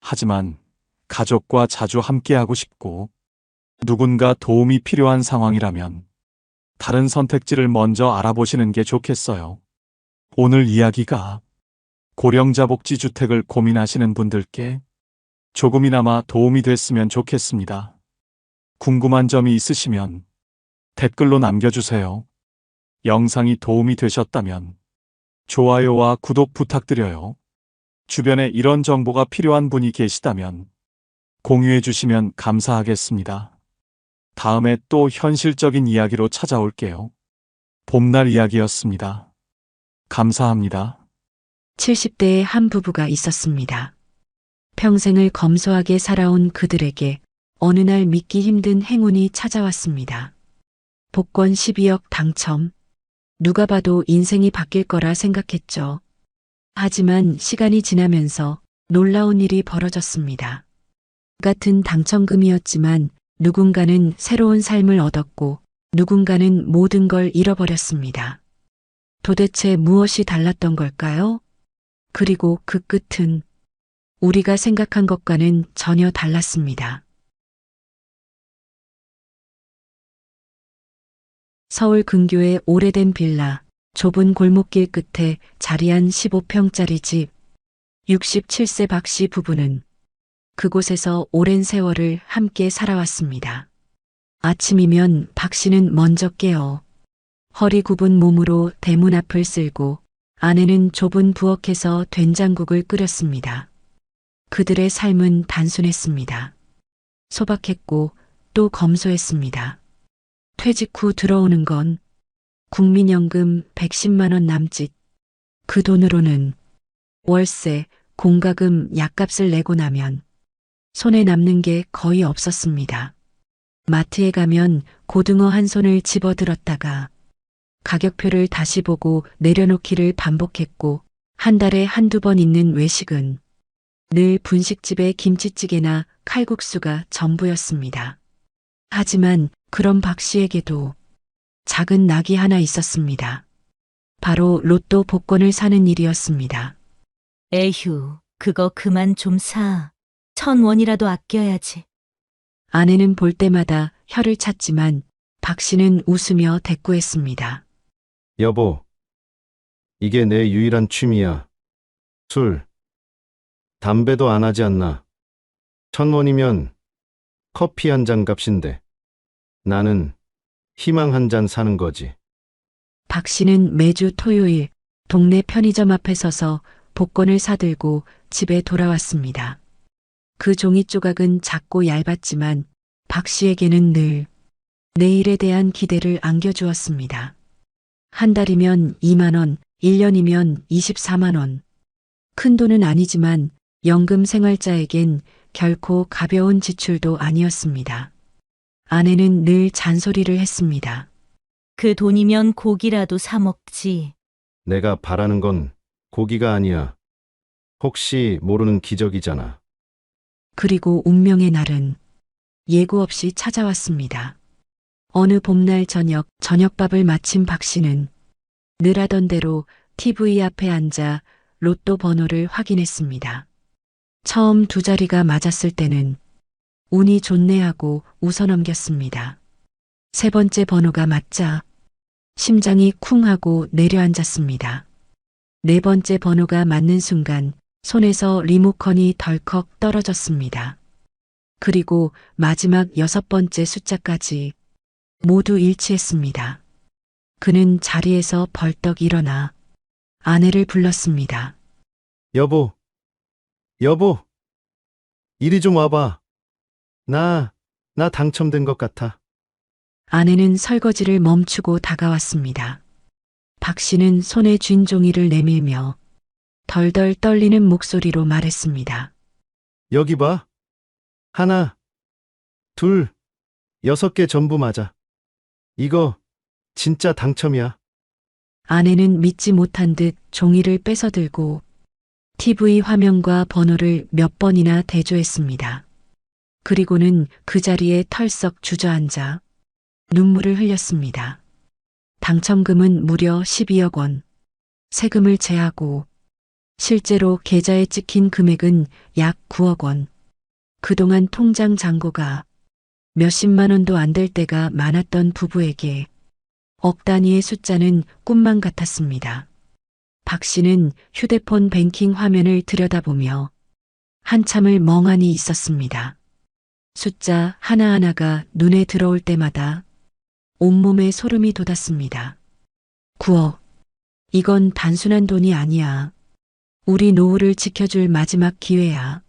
하지만 가족과 자주 함께하고 싶고 누군가 도움이 필요한 상황이라면 다른 선택지를 먼저 알아보시는 게 좋겠어요. 오늘 이야기가 고령자 복지주택을 고민하시는 분들께 조금이나마 도움이 됐으면 좋겠습니다. 궁금한 점이 있으시면 댓글로 남겨주세요. 영상이 도움이 되셨다면 좋아요와 구독 부탁드려요. 주변에 이런 정보가 필요한 분이 계시다면 공유해 주시면 감사하겠습니다. 다음에 또 현실적인 이야기로 찾아올게요. 봄날 이야기였습니다. 감사합니다. 70대의 한 부부가 있었습니다. 평생을 검소하게 살아온 그들에게 어느 날 믿기 힘든 행운이 찾아왔습니다. 복권 12억 당첨. 누가 봐도 인생이 바뀔 거라 생각했죠. 하지만 시간이 지나면서 놀라운 일이 벌어졌습니다. 같은 당첨금이었지만 누군가는 새로운 삶을 얻었고 누군가는 모든 걸 잃어버렸습니다. 도대체 무엇이 달랐던 걸까요? 그리고 그 끝은 우리가 생각한 것과는 전혀 달랐습니다. 서울 근교의 오래된 빌라, 좁은 골목길 끝에 자리한 15평짜리 집. 67세 박 씨 부부는 그곳에서 오랜 세월을 함께 살아왔습니다. 아침이면 박 씨는 먼저 깨어 허리 굽은 몸으로 대문 앞을 쓸고 아내는 좁은 부엌에서 된장국을 끓였습니다. 그들의 삶은 단순했습니다. 소박했고 또 검소했습니다. 퇴직 후 들어오는 건 국민연금 110만 원 남짓. 그 돈으로는 월세, 공과금, 약값을 내고 나면 손에 남는 게 거의 없었습니다. 마트에 가면 고등어 한 손을 집어들었다가 가격표를 다시 보고 내려놓기를 반복했고, 한 달에 한두 번 있는 외식은 늘 분식집의 김치찌개나 칼국수가 전부였습니다. 하지만 그런 박 씨에게도 작은 낙이 하나 있었습니다. 바로 로또 복권을 사는 일이었습니다. 에휴, 그거 그만 좀 사. 1,000원이라도 아껴야지. 아내는 볼 때마다 혀를 찼지만 박 씨는 웃으며 대꾸했습니다. 여보, 이게 내 유일한 취미야. 술, 담배도 안 하지 않나. 1,000원이면 커피 한 잔 값인데 나는 희망 한 잔 사는 거지. 박 씨는 매주 토요일 동네 편의점 앞에 서서 복권을 사들고 집에 돌아왔습니다. 그 종이 조각은 작고 얇았지만 박 씨에게는 늘 내일에 대한 기대를 안겨주었습니다. 한 달이면 2만 원, 1년이면 24만 원. 큰 돈은 아니지만 연금 생활자에겐 결코 가벼운 지출도 아니었습니다. 아내는 늘 잔소리를 했습니다. 그 돈이면 고기라도 사 먹지. 내가 바라는 건 고기가 아니야. 혹시 모르는 기적이잖아. 그리고 운명의 날은 예고 없이 찾아왔습니다. 어느 봄날 저녁밥을 마친 박 씨는 늘 하던 대로 TV 앞에 앉아 로또 번호를 확인했습니다. 처음 두 자리가 맞았을 때는 운이 좋네 하고 웃어넘겼습니다. 세 번째 번호가 맞자 심장이 쿵 하고 내려앉았습니다. 네 번째 번호가 맞는 순간 손에서 리모컨이 덜컥 떨어졌습니다. 그리고 마지막 6번째 숫자까지 모두 일치했습니다. 그는 자리에서 벌떡 일어나 아내를 불렀습니다. 여보, 여보, 이리 좀 와봐. 나 당첨된 것 같아. 아내는 설거지를 멈추고 다가왔습니다. 박 씨는 손에 쥔 종이를 내밀며 덜덜 떨리는 목소리로 말했습니다. 여기 봐. 하나, 둘, 6개 전부 맞아. 이거 진짜 당첨이야. 아내는 믿지 못한 듯 종이를 뺏어들고 TV 화면과 번호를 몇 번이나 대조했습니다. 그리고는 그 자리에 털썩 주저앉아 눈물을 흘렸습니다. 당첨금은 무려 12억 원. 세금을 제하고 실제로 계좌에 찍힌 금액은 약 9억 원. 그동안 통장 잔고가 몇십만 원도 안 될 때가 많았던 부부에게 억 단위의 숫자는 꿈만 같았습니다. 박 씨는 휴대폰 뱅킹 화면을 들여다보며 한참을 멍하니 있었습니다. 숫자 하나하나가 눈에 들어올 때마다 온몸에 소름이 돋았습니다. 9억. 이건 단순한 돈이 아니야. 우리 노후를 지켜줄 마지막 기회야.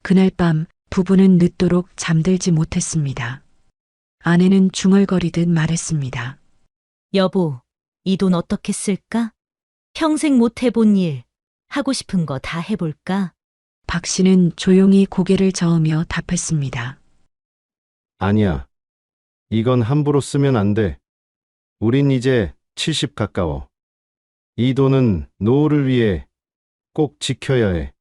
그날 밤 부부는 늦도록 잠들지 못했습니다. 아내는 중얼거리듯 말했습니다. 여보, 이 돈 어떻게 쓸까? 평생 못 해본 일, 하고 싶은 거 다 해볼까? 박 씨는 조용히 고개를 저으며 답했습니다. 아니야. 이건 함부로 쓰면 안 돼. 우린 이제 70 가까워. 이 돈은 노후를 위해 꼭 지켜야 해.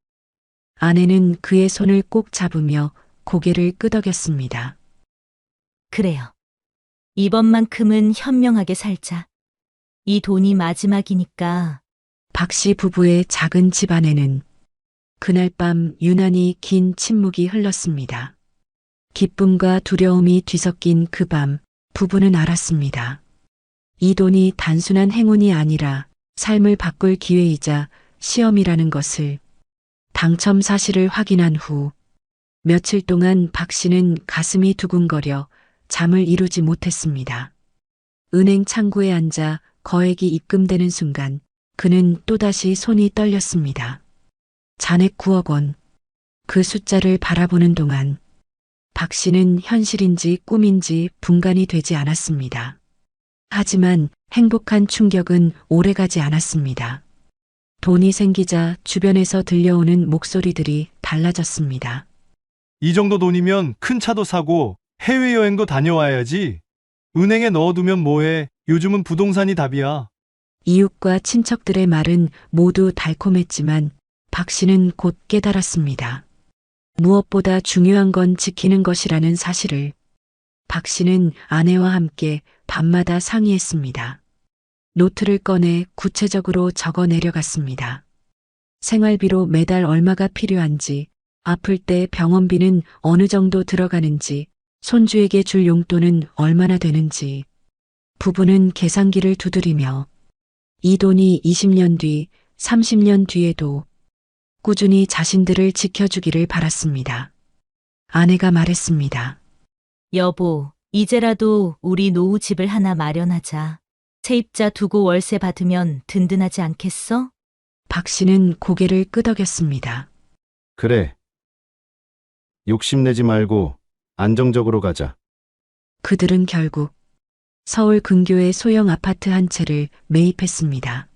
아내는 그의 손을 꼭 잡으며 고개를 끄덕였습니다. 그래요. 이번만큼은 현명하게 살자. 이 돈이 마지막이니까. 박 씨 부부의 작은 집 안에는 그날 밤 유난히 긴 침묵이 흘렀습니다. 기쁨과 두려움이 뒤섞인 그 밤 부부는 알았습니다. 이 돈이 단순한 행운이 아니라 삶을 바꿀 기회이자 시험이라는 것을. 당첨 사실을 확인한 후 며칠 동안 박 씨는 가슴이 두근거려 잠을 이루지 못했습니다. 은행 창구에 앉아 거액이 입금되는 순간 그는 또다시 손이 떨렸습니다. 잔액 9억 원. 그 숫자를 바라보는 동안 박 씨는 현실인지 꿈인지 분간이 되지 않았습니다. 하지만 행복한 충격은 오래가지 않았습니다. 돈이 생기자 주변에서 들려오는 목소리들이 달라졌습니다. 이 정도 돈이면 큰 차도 사고 해외여행도 다녀와야지. 은행에 넣어두면 뭐해? 요즘은 부동산이 답이야. 이웃과 친척들의 말은 모두 달콤했지만 박 씨는 곧 깨달았습니다. 무엇보다 중요한 건 지키는 것이라는 사실을. 박 씨는 아내와 함께 밤마다 상의했습니다. 노트를 꺼내 구체적으로 적어 내려갔습니다. 생활비로 매달 얼마가 필요한지, 아플 때 병원비는 어느 정도 들어가는지, 손주에게 줄 용돈은 얼마나 되는지. 부부는 계산기를 두드리며 이 돈이 20년 뒤, 30년 뒤에도 꾸준히 자신들을 지켜주기를 바랐습니다. 아내가 말했습니다. 여보, 이제라도 우리 노후 집을 하나 마련하자. 세입자 두고 월세 받으면 든든하지 않겠어? 박 씨는 고개를 끄덕였습니다. 그래. 욕심내지 말고 안정적으로 가자. 그들은 결국 서울 근교의 소형 아파트 한 채를 매입했습니다.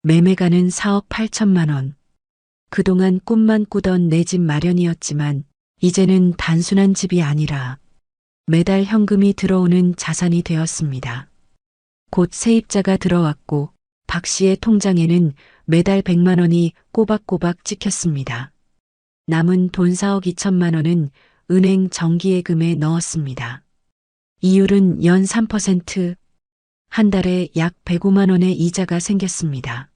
매매가는 4억 8천만 원. 그동안 꿈만 꾸던 내 집 마련이었지만 이제는 단순한 집이 아니라 매달 현금이 들어오는 자산이 되었습니다. 곧 세입자가 들어왔고 박 씨의 통장에는 매달 100만 원이 꼬박꼬박 찍혔습니다. 남은 돈 4억 2천만 원은 은행 정기예금에 넣었습니다. 이율은 연 3%, 한 달에 약 105만 원의 이자가 생겼습니다.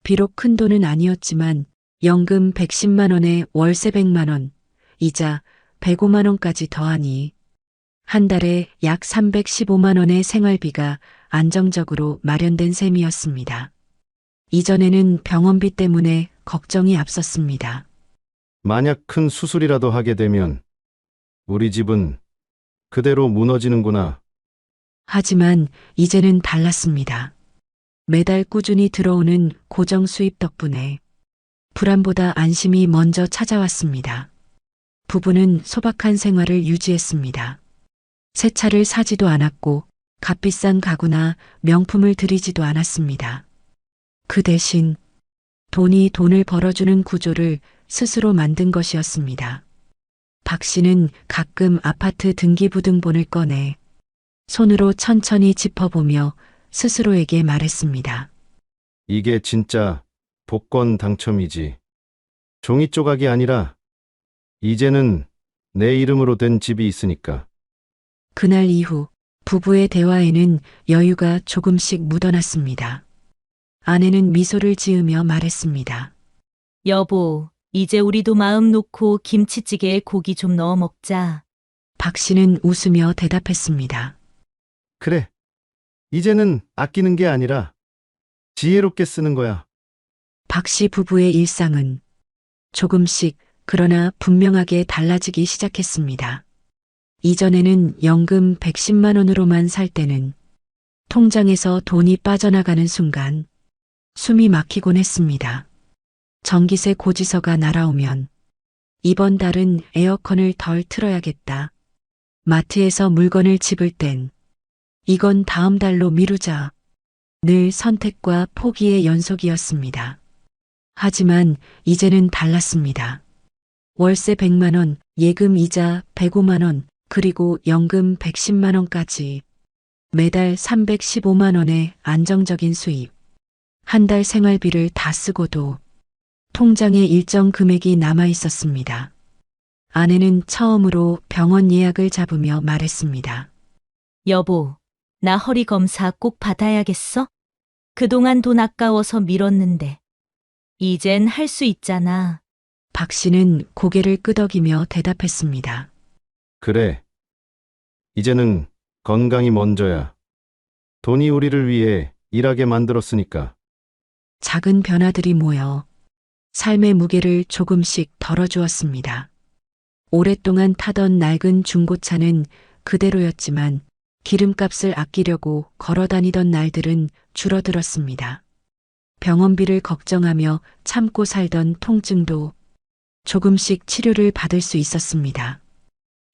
비록 큰 돈은 아니었지만 연금 110만 원에 월세 100만 원, 이자 105만 원까지 더하니 한 달에 약 315만 원의 생활비가 안정적으로 마련된 셈이었습니다. 이전에는 병원비 때문에 걱정이 앞섰습니다. 만약 큰 수술이라도 하게 되면 우리 집은 그대로 무너지는구나. 하지만 이제는 달랐습니다. 매달 꾸준히 들어오는 고정 수입 덕분에 불안보다 안심이 먼저 찾아왔습니다. 부부는 소박한 생활을 유지했습니다. 새 차를 사지도 않았고 값비싼 가구나 명품을 들이지도 않았습니다. 그 대신 돈이 돈을 벌어주는 구조를 스스로 만든 것이었습니다. 박 씨는 가끔 아파트 등기부등본을 꺼내 손으로 천천히 짚어보며 스스로에게 말했습니다. 이게 진짜 복권 당첨이지. 종이 조각이 아니라 이제는 내 이름으로 된 집이 있으니까. 그날 이후 부부의 대화에는 여유가 조금씩 묻어났습니다. 아내는 미소를 지으며 말했습니다. 여보, 이제 우리도 마음 놓고 김치찌개에 고기 좀 넣어 먹자. 박 씨는 웃으며 대답했습니다. 그래. 이제는 아끼는 게 아니라 지혜롭게 쓰는 거야. 박 씨 부부의 일상은 조금씩 그러나 분명하게 달라지기 시작했습니다. 이전에는 연금 110만 원으로만 살 때는 통장에서 돈이 빠져나가는 순간 숨이 막히곤 했습니다. 전기세 고지서가 날아오면 이번 달은 에어컨을 덜 틀어야겠다. 마트에서 물건을 집을 땐 이건 다음 달로 미루자. 늘 선택과 포기의 연속이었습니다. 하지만 이제는 달랐습니다. 월세 100만 원, 예금 이자 105만 원, 그리고 연금 110만 원까지 매달 315만 원의 안정적인 수입. 한 달 생활비를 다 쓰고도 통장에 일정 금액이 남아 있었습니다. 아내는 처음으로 병원 예약을 잡으며 말했습니다. 여보, 나 허리 검사 꼭 받아야겠어? 그동안 돈 아까워서 미뤘는데. 이젠 할 수 있잖아. 박 씨는 고개를 끄덕이며 대답했습니다. 그래. 이제는 건강이 먼저야. 돈이 우리를 위해 일하게 만들었으니까. 작은 변화들이 모여 삶의 무게를 조금씩 덜어주었습니다. 오랫동안 타던 낡은 중고차는 그대로였지만 기름값을 아끼려고 걸어다니던 날들은 줄어들었습니다. 병원비를 걱정하며 참고 살던 통증도 조금씩 치료를 받을 수 있었습니다.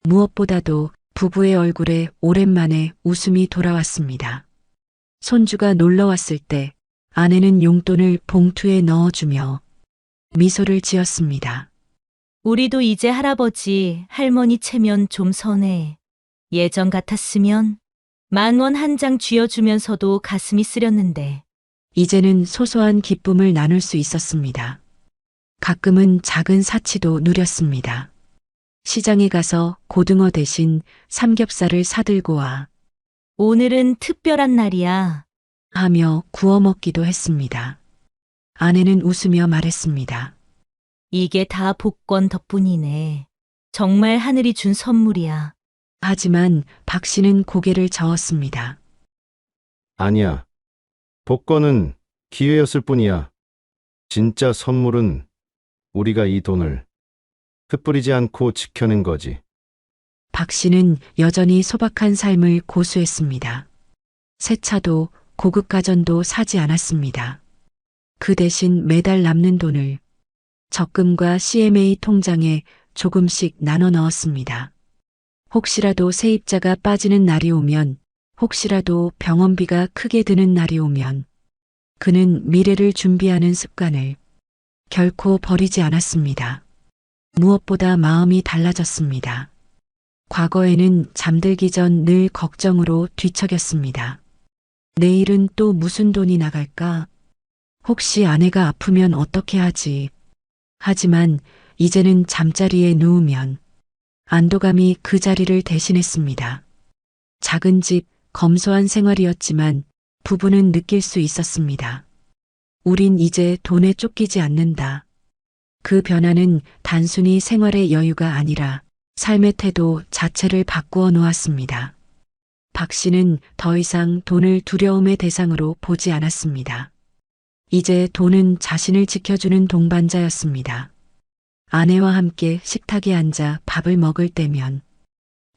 무엇보다도 부부의 얼굴에 오랜만에 웃음이 돌아왔습니다. 손주가 놀러 왔을 때 아내는 용돈을 봉투에 넣어주며 미소를 지었습니다. 우리도 이제 할아버지, 할머니 체면 좀 서네. 예전 같았으면 10,000원 한 장 쥐어주면서도 가슴이 쓰렸는데. 이제는 소소한 기쁨을 나눌 수 있었습니다. 가끔은 작은 사치도 누렸습니다. 시장에 가서 고등어 대신 삼겹살을 사들고 와 오늘은 특별한 날이야. 하며 구워 먹기도 했습니다. 아내는 웃으며 말했습니다. 이게 다 복권 덕분이네. 정말 하늘이 준 선물이야. 하지만 박 씨는 고개를 저었습니다. 아니야. 복권은 기회였을 뿐이야. 진짜 선물은 우리가 이 돈을 흩뿌리지 않고 지켜낸 거지. 박 씨는 여전히 소박한 삶을 고수했습니다. 새 차도 고급 가전도 사지 않았습니다. 그 대신 매달 남는 돈을 적금과 CMA 통장에 조금씩 나눠 넣었습니다. 혹시라도 세입자가 빠지는 날이 오면, 혹시라도 병원비가 크게 드는 날이 오면, 그는 미래를 준비하는 습관을 결코 버리지 않았습니다. 무엇보다 마음이 달라졌습니다. 과거에는 잠들기 전 늘 걱정으로 뒤척였습니다. 내일은 또 무슨 돈이 나갈까? 혹시 아내가 아프면 어떻게 하지? 하지만 이제는 잠자리에 누우면 안도감이 그 자리를 대신했습니다. 작은 집, 검소한 생활이었지만 부부는 느낄 수 있었습니다. 우린 이제 돈에 쫓기지 않는다. 그 변화는 단순히 생활의 여유가 아니라 삶의 태도 자체를 바꾸어 놓았습니다. 박 씨는 더 이상 돈을 두려움의 대상으로 보지 않았습니다. 이제 돈은 자신을 지켜주는 동반자였습니다. 아내와 함께 식탁에 앉아 밥을 먹을 때면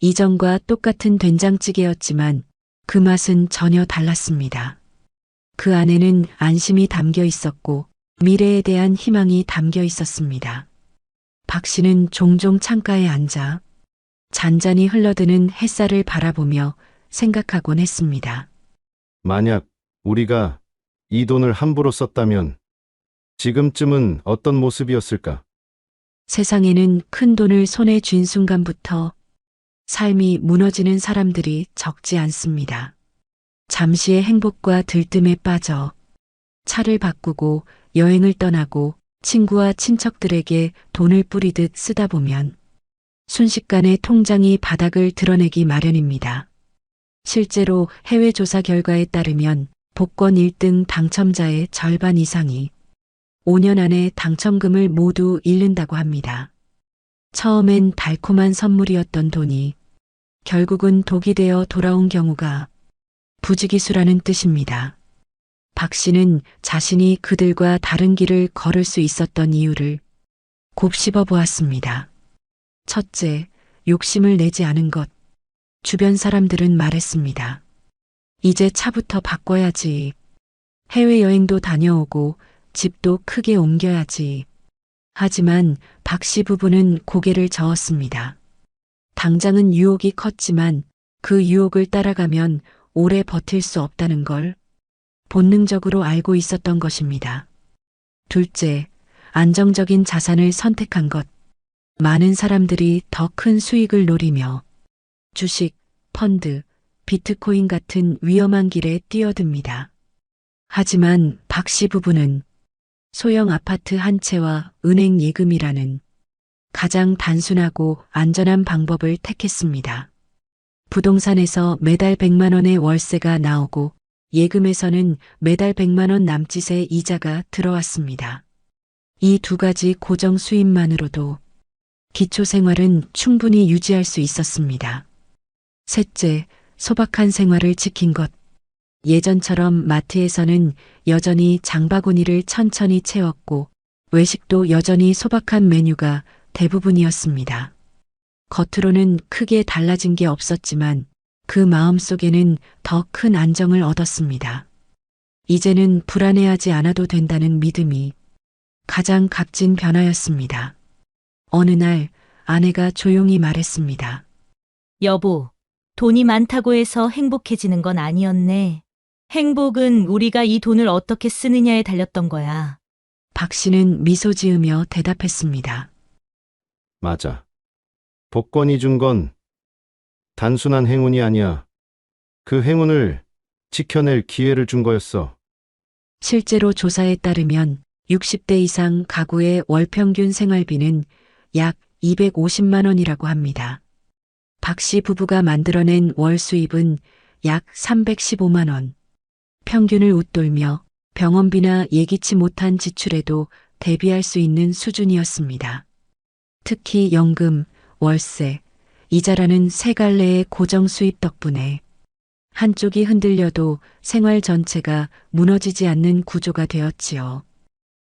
이전과 똑같은 된장찌개였지만 그 맛은 전혀 달랐습니다. 그 안에는 안심이 담겨 있었고 미래에 대한 희망이 담겨 있었습니다. 박 씨는 종종 창가에 앉아 잔잔히 흘러드는 햇살을 바라보며 생각하곤 했습니다. 만약 우리가 이 돈을 함부로 썼다면 지금쯤은 어떤 모습이었을까? 세상에는 큰 돈을 손에 쥔 순간부터 삶이 무너지는 사람들이 적지 않습니다. 잠시의 행복과 들뜸에 빠져 차를 바꾸고 여행을 떠나고 친구와 친척들에게 돈을 뿌리듯 쓰다 보면 순식간에 통장이 바닥을 드러내기 마련입니다. 실제로 해외 조사 결과에 따르면 복권 1등 당첨자의 절반 이상이 5년 안에 당첨금을 모두 잃는다고 합니다. 처음엔 달콤한 선물이었던 돈이 결국은 독이 되어 돌아온 경우가 부지기수라는 뜻입니다. 박 씨는 자신이 그들과 다른 길을 걸을 수 있었던 이유를 곱씹어 보았습니다. 첫째, 욕심을 내지 않은 것. 주변 사람들은 말했습니다. 이제 차부터 바꿔야지. 해외여행도 다녀오고 집도 크게 옮겨야지. 하지만 박 씨 부부는 고개를 저었습니다. 당장은 유혹이 컸지만 그 유혹을 따라가면 오래 버틸 수 없다는 걸 본능적으로 알고 있었던 것입니다. 둘째, 안정적인 자산을 선택한 것. 많은 사람들이 더 큰 수익을 노리며 주식, 펀드, 비트코인 같은 위험한 길에 뛰어듭니다. 하지만 박 씨 부부는 소형 아파트 한 채와 은행 예금이라는 가장 단순하고 안전한 방법을 택했습니다. 부동산에서 매달 100만 원의 월세가 나오고 예금에서는 매달 100만 원 남짓의 이자가 들어왔습니다. 이 두 가지 고정 수입만으로도 기초 생활은 충분히 유지할 수 있었습니다. 셋째, 소박한 생활을 지킨 것. 예전처럼 마트에서는 여전히 장바구니를 천천히 채웠고 외식도 여전히 소박한 메뉴가 대부분이었습니다. 겉으로는 크게 달라진 게 없었지만 그 마음속에는 더 큰 안정을 얻었습니다. 이제는 불안해하지 않아도 된다는 믿음이 가장 값진 변화였습니다. 어느 날 아내가 조용히 말했습니다. 여보, 돈이 많다고 해서 행복해지는 건 아니었네. 행복은 우리가 이 돈을 어떻게 쓰느냐에 달렸던 거야. 박 씨는 미소 지으며 대답했습니다. 맞아. 복권이 준 건 단순한 행운이 아니야. 그 행운을 지켜낼 기회를 준 거였어. 실제로 조사에 따르면 60대 이상 가구의 월 평균 생활비는 약 250만 원이라고 합니다. 박 씨 부부가 만들어낸 월 수입은 약 315만 원. 평균을 웃돌며 병원비나 예기치 못한 지출에도 대비할 수 있는 수준이었습니다. 특히 연금, 월세, 이자라는 세 갈래의 고정 수입 덕분에 한쪽이 흔들려도 생활 전체가 무너지지 않는 구조가 되었지요.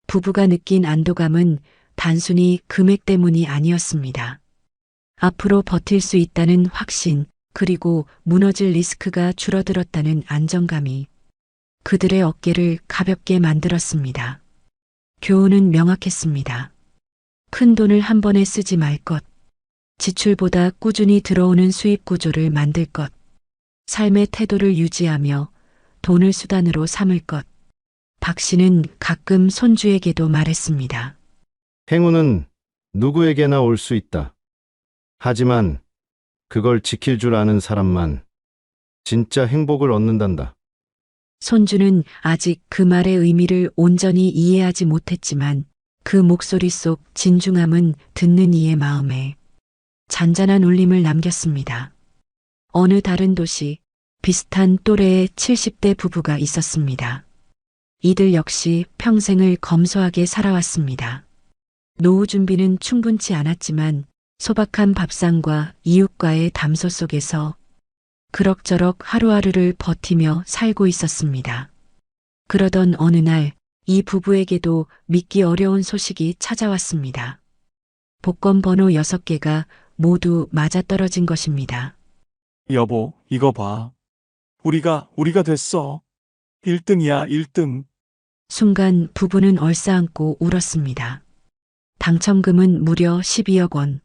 부부가 느낀 안도감은 단순히 금액 때문이 아니었습니다. 앞으로 버틸 수 있다는 확신, 그리고 무너질 리스크가 줄어들었다는 안정감이 그들의 어깨를 가볍게 만들었습니다. 교훈은 명확했습니다. 큰 돈을 한 번에 쓰지 말 것, 지출보다 꾸준히 들어오는 수입 구조를 만들 것, 삶의 태도를 유지하며 돈을 수단으로 삼을 것. 박 씨는 가끔 손주에게도 말했습니다. 행운은 누구에게나 올 수 있다. 하지만 그걸 지킬 줄 아는 사람만 진짜 행복을 얻는단다. 손주는 아직 그 말의 의미를 온전히 이해하지 못했지만 그 목소리 속 진중함은 듣는 이의 마음에 잔잔한 울림을 남겼습니다. 어느 다른 도시, 비슷한 또래의 70대 부부가 있었습니다. 이들 역시 평생을 검소하게 살아왔습니다. 노후 준비는 충분치 않았지만 소박한 밥상과 이웃과의 담소 속에서 그럭저럭 하루하루를 버티며 살고 있었습니다. 그러던 어느 날 이 부부에게도 믿기 어려운 소식이 찾아왔습니다. 복권 번호 6개가 모두 맞아떨어진 것입니다. 여보, 이거 봐. 우리가 됐어. 1등이야, 1등. 순간 부부는 얼싸안고 울었습니다. 당첨금은 무려 12억 원.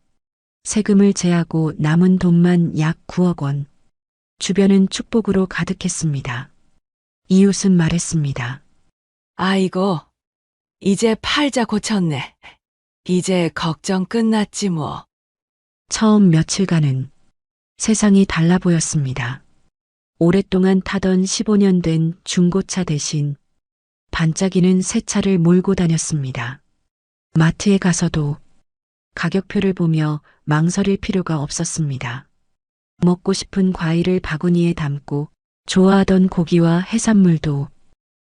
세금을 제하고 남은 돈만 약 9억 원. 주변은 축복으로 가득했습니다. 이웃은 말했습니다. 아이고, 이제 팔자 고쳤네. 이제 걱정 끝났지 뭐. 처음 며칠간은 세상이 달라 보였습니다. 오랫동안 타던 15년 된 중고차 대신 반짝이는 새 차를 몰고 다녔습니다. 마트에 가서도 가격표를 보며 망설일 필요가 없었습니다. 먹고 싶은 과일을 바구니에 담고 좋아하던 고기와 해산물도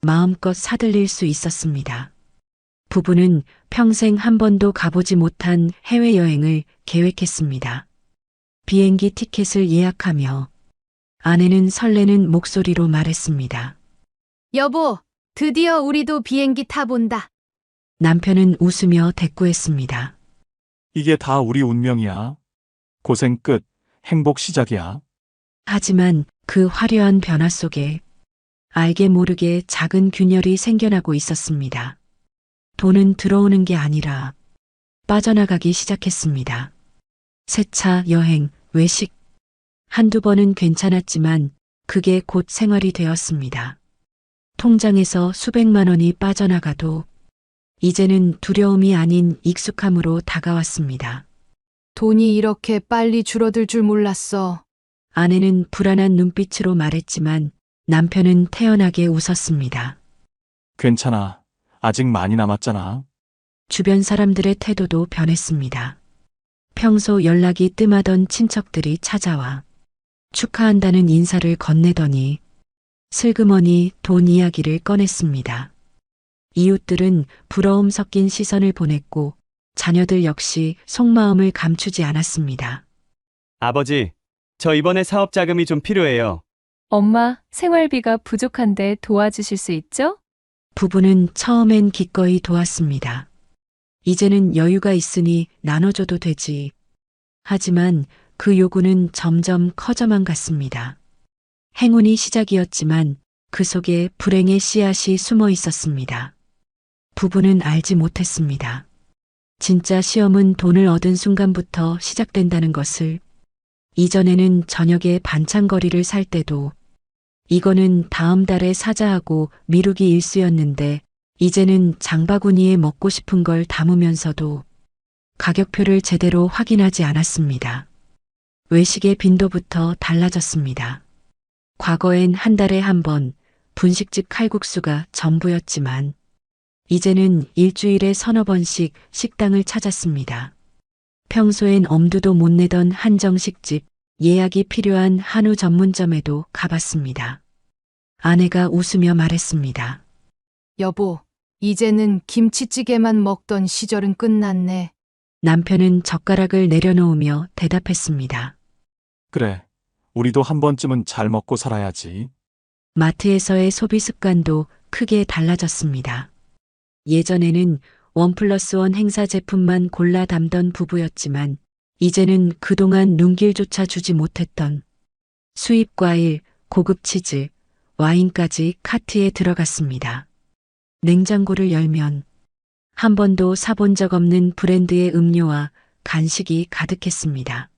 마음껏 사들릴 수 있었습니다. 부부는 평생 한 번도 가보지 못한 해외여행을 계획했습니다. 비행기 티켓을 예약하며 아내는 설레는 목소리로 말했습니다. 여보, 드디어 우리도 비행기 타본다. 남편은 웃으며 대꾸했습니다. 이게 다 우리 운명이야. 고생 끝, 행복 시작이야. 하지만 그 화려한 변화 속에 알게 모르게 작은 균열이 생겨나고 있었습니다. 돈은 들어오는 게 아니라 빠져나가기 시작했습니다. 세차, 여행, 외식. 한두 번은 괜찮았지만 그게 곧 생활이 되었습니다. 통장에서 수백만 원이 빠져나가도 이제는 두려움이 아닌 익숙함으로 다가왔습니다. 돈이 이렇게 빨리 줄어들 줄 몰랐어. 아내는 불안한 눈빛으로 말했지만 남편은 태연하게 웃었습니다. 괜찮아. 아직 많이 남았잖아. 주변 사람들의 태도도 변했습니다. 평소 연락이 뜸하던 친척들이 찾아와 축하한다는 인사를 건네더니 슬그머니 돈 이야기를 꺼냈습니다. 이웃들은 부러움 섞인 시선을 보냈고 자녀들 역시 속마음을 감추지 않았습니다. 아버지, 저 이번에 사업 자금이 좀 필요해요. 엄마, 생활비가 부족한데 도와주실 수 있죠? 부부는 처음엔 기꺼이 도왔습니다. 이제는 여유가 있으니 나눠줘도 되지. 하지만 그 요구는 점점 커져만 갔습니다. 행운이 시작이었지만 그 속에 불행의 씨앗이 숨어 있었습니다. 부부는 알지 못했습니다. 진짜 시험은 돈을 얻은 순간부터 시작된다는 것을. 이전에는 저녁에 반찬거리를 살 때도 이거는 다음 달에 사자하고 미루기 일쑤였는데 이제는 장바구니에 먹고 싶은 걸 담으면서도 가격표를 제대로 확인하지 않았습니다. 외식의 빈도부터 달라졌습니다. 과거엔 한 달에 한 번 분식집 칼국수가 전부였지만 이제는 일주일에 서너 번씩 식당을 찾았습니다. 평소엔 엄두도 못 내던 한정식집, 예약이 필요한 한우 전문점에도 가봤습니다. 아내가 웃으며 말했습니다. 여보, 이제는 김치찌개만 먹던 시절은 끝났네. 남편은 젓가락을 내려놓으며 대답했습니다. 그래, 우리도 한 번쯤은 잘 먹고 살아야지. 마트에서의 소비 습관도 크게 달라졌습니다. 예전에는 1+1 행사 제품만 골라 담던 부부였지만 이제는 그동안 눈길조차 주지 못했던 수입 과일, 고급 치즈, 와인까지 카트에 들어갔습니다. 냉장고를 열면 한 번도 사본 적 없는 브랜드의 음료와 간식이 가득했습니다.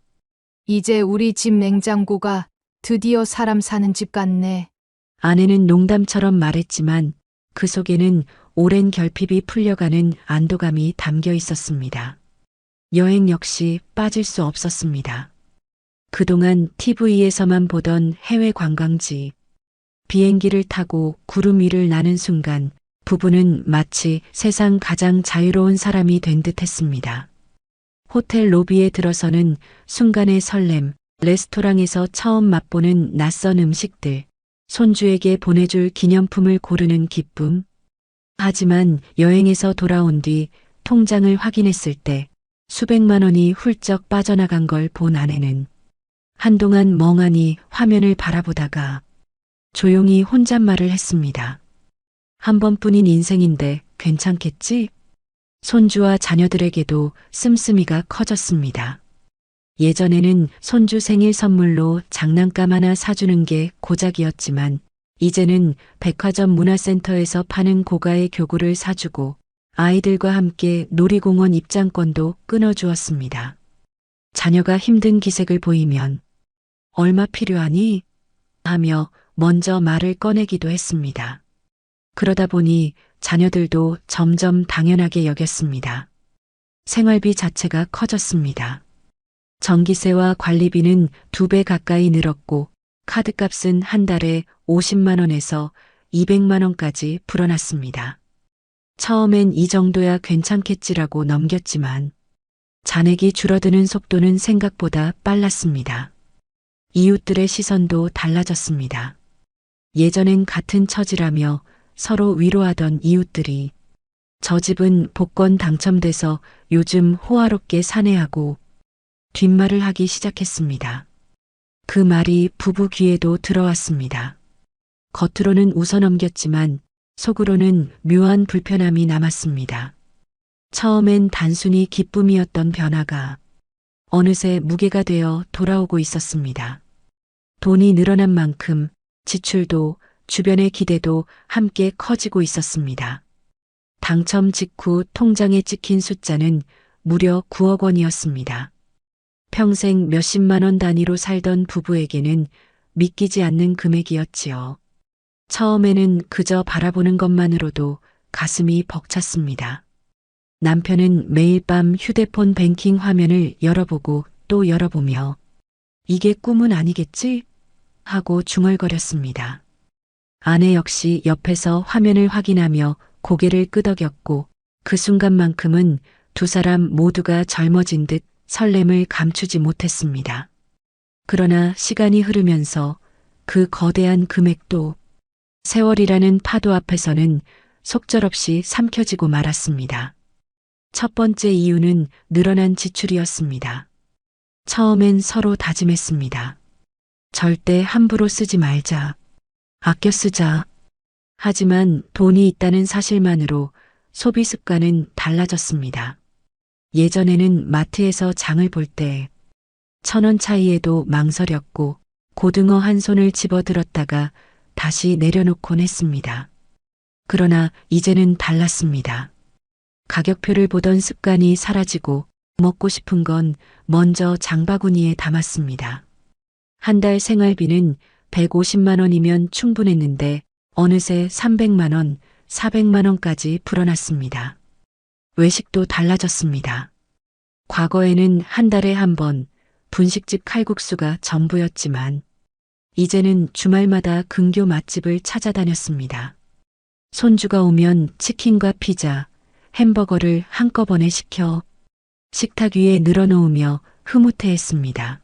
이제 우리 집 냉장고가 드디어 사람 사는 집 같네. 아내는 농담처럼 말했지만 그 속에는 오랜 결핍이 풀려가는 안도감이 담겨 있었습니다. 여행 역시 빠질 수 없었습니다. 그동안 TV에서만 보던 해외 관광지, 비행기를 타고 구름 위를 나는 순간 부부는 마치 세상 가장 자유로운 사람이 된 듯 했습니다. 호텔 로비에 들어서는 순간의 설렘, 레스토랑에서 처음 맛보는 낯선 음식들, 손주에게 보내줄 기념품을 고르는 기쁨. 하지만 여행에서 돌아온 뒤 통장을 확인했을 때 수백만 원이 훌쩍 빠져나간 걸 본 아내는 한동안 멍하니 화면을 바라보다가 조용히 혼잣말을 했습니다. 한 번뿐인 인생인데 괜찮겠지? 손주와 자녀들에게도 씀씀이가 커졌습니다. 예전에는 손주 생일 선물로 장난감 하나 사주는 게 고작이었지만 이제는 백화점 문화센터에서 파는 고가의 교구를 사주고 아이들과 함께 놀이공원 입장권도 끊어주었습니다. 자녀가 힘든 기색을 보이면 얼마 필요하니? 하며 먼저 말을 꺼내기도 했습니다. 그러다 보니 자녀들도 점점 당연하게 여겼습니다. 생활비 자체가 커졌습니다. 전기세와 관리비는 2배 가까이 늘었고 카드값은 한 달에 50만 원에서 200만 원까지 불어났습니다. 처음엔 이 정도야 괜찮겠지라고 넘겼지만 잔액이 줄어드는 속도는 생각보다 빨랐습니다. 이웃들의 시선도 달라졌습니다. 예전엔 같은 처지라며 서로 위로하던 이웃들이 저 집은 복권 당첨돼서 요즘 호화롭게 사내하고 뒷말을 하기 시작했습니다. 그 말이 부부 귀에도 들어왔습니다. 겉으로는 웃어넘겼지만 속으로는 묘한 불편함이 남았습니다. 처음엔 단순히 기쁨이었던 변화가 어느새 무게가 되어 돌아오고 있었습니다. 돈이 늘어난 만큼 지출도 주변의 기대도 함께 커지고 있었습니다. 당첨 직후 통장에 찍힌 숫자는 무려 9억 원이었습니다. 평생 몇십만 원 단위로 살던 부부에게는 믿기지 않는 금액이었지요. 처음에는 그저 바라보는 것만으로도 가슴이 벅찼습니다. 남편은 매일 밤 휴대폰 뱅킹 화면을 열어보고 또 열어보며 이게 꿈은 아니겠지? 하고 중얼거렸습니다. 아내 역시 옆에서 화면을 확인하며 고개를 끄덕였고 그 순간만큼은 두 사람 모두가 젊어진 듯 설렘을 감추지 못했습니다. 그러나 시간이 흐르면서 그 거대한 금액도 세월이라는 파도 앞에서는 속절없이 삼켜지고 말았습니다. 첫 번째 이유는 늘어난 지출이었습니다. 처음엔 서로 다짐했습니다. 절대 함부로 쓰지 말자. 아껴 쓰자. 하지만 돈이 있다는 사실만으로 소비 습관은 달라졌습니다. 예전에는 마트에서 장을 볼 때 1,000원 차이에도 망설였고 고등어 한 손을 집어들었다가 다시 내려놓곤 했습니다. 그러나 이제는 달랐습니다. 가격표를 보던 습관이 사라지고 먹고 싶은 건 먼저 장바구니에 담았습니다. 한 달 생활비는 150만 원이면 충분했는데 어느새 300만 원, 400만 원까지 불어났습니다. 외식도 달라졌습니다. 과거에는 한 달에 한 번 분식집 칼국수가 전부였지만 이제는 주말마다 근교 맛집을 찾아다녔습니다. 손주가 오면 치킨과 피자, 햄버거를 한꺼번에 시켜 식탁 위에 늘어놓으며 흐뭇해했습니다.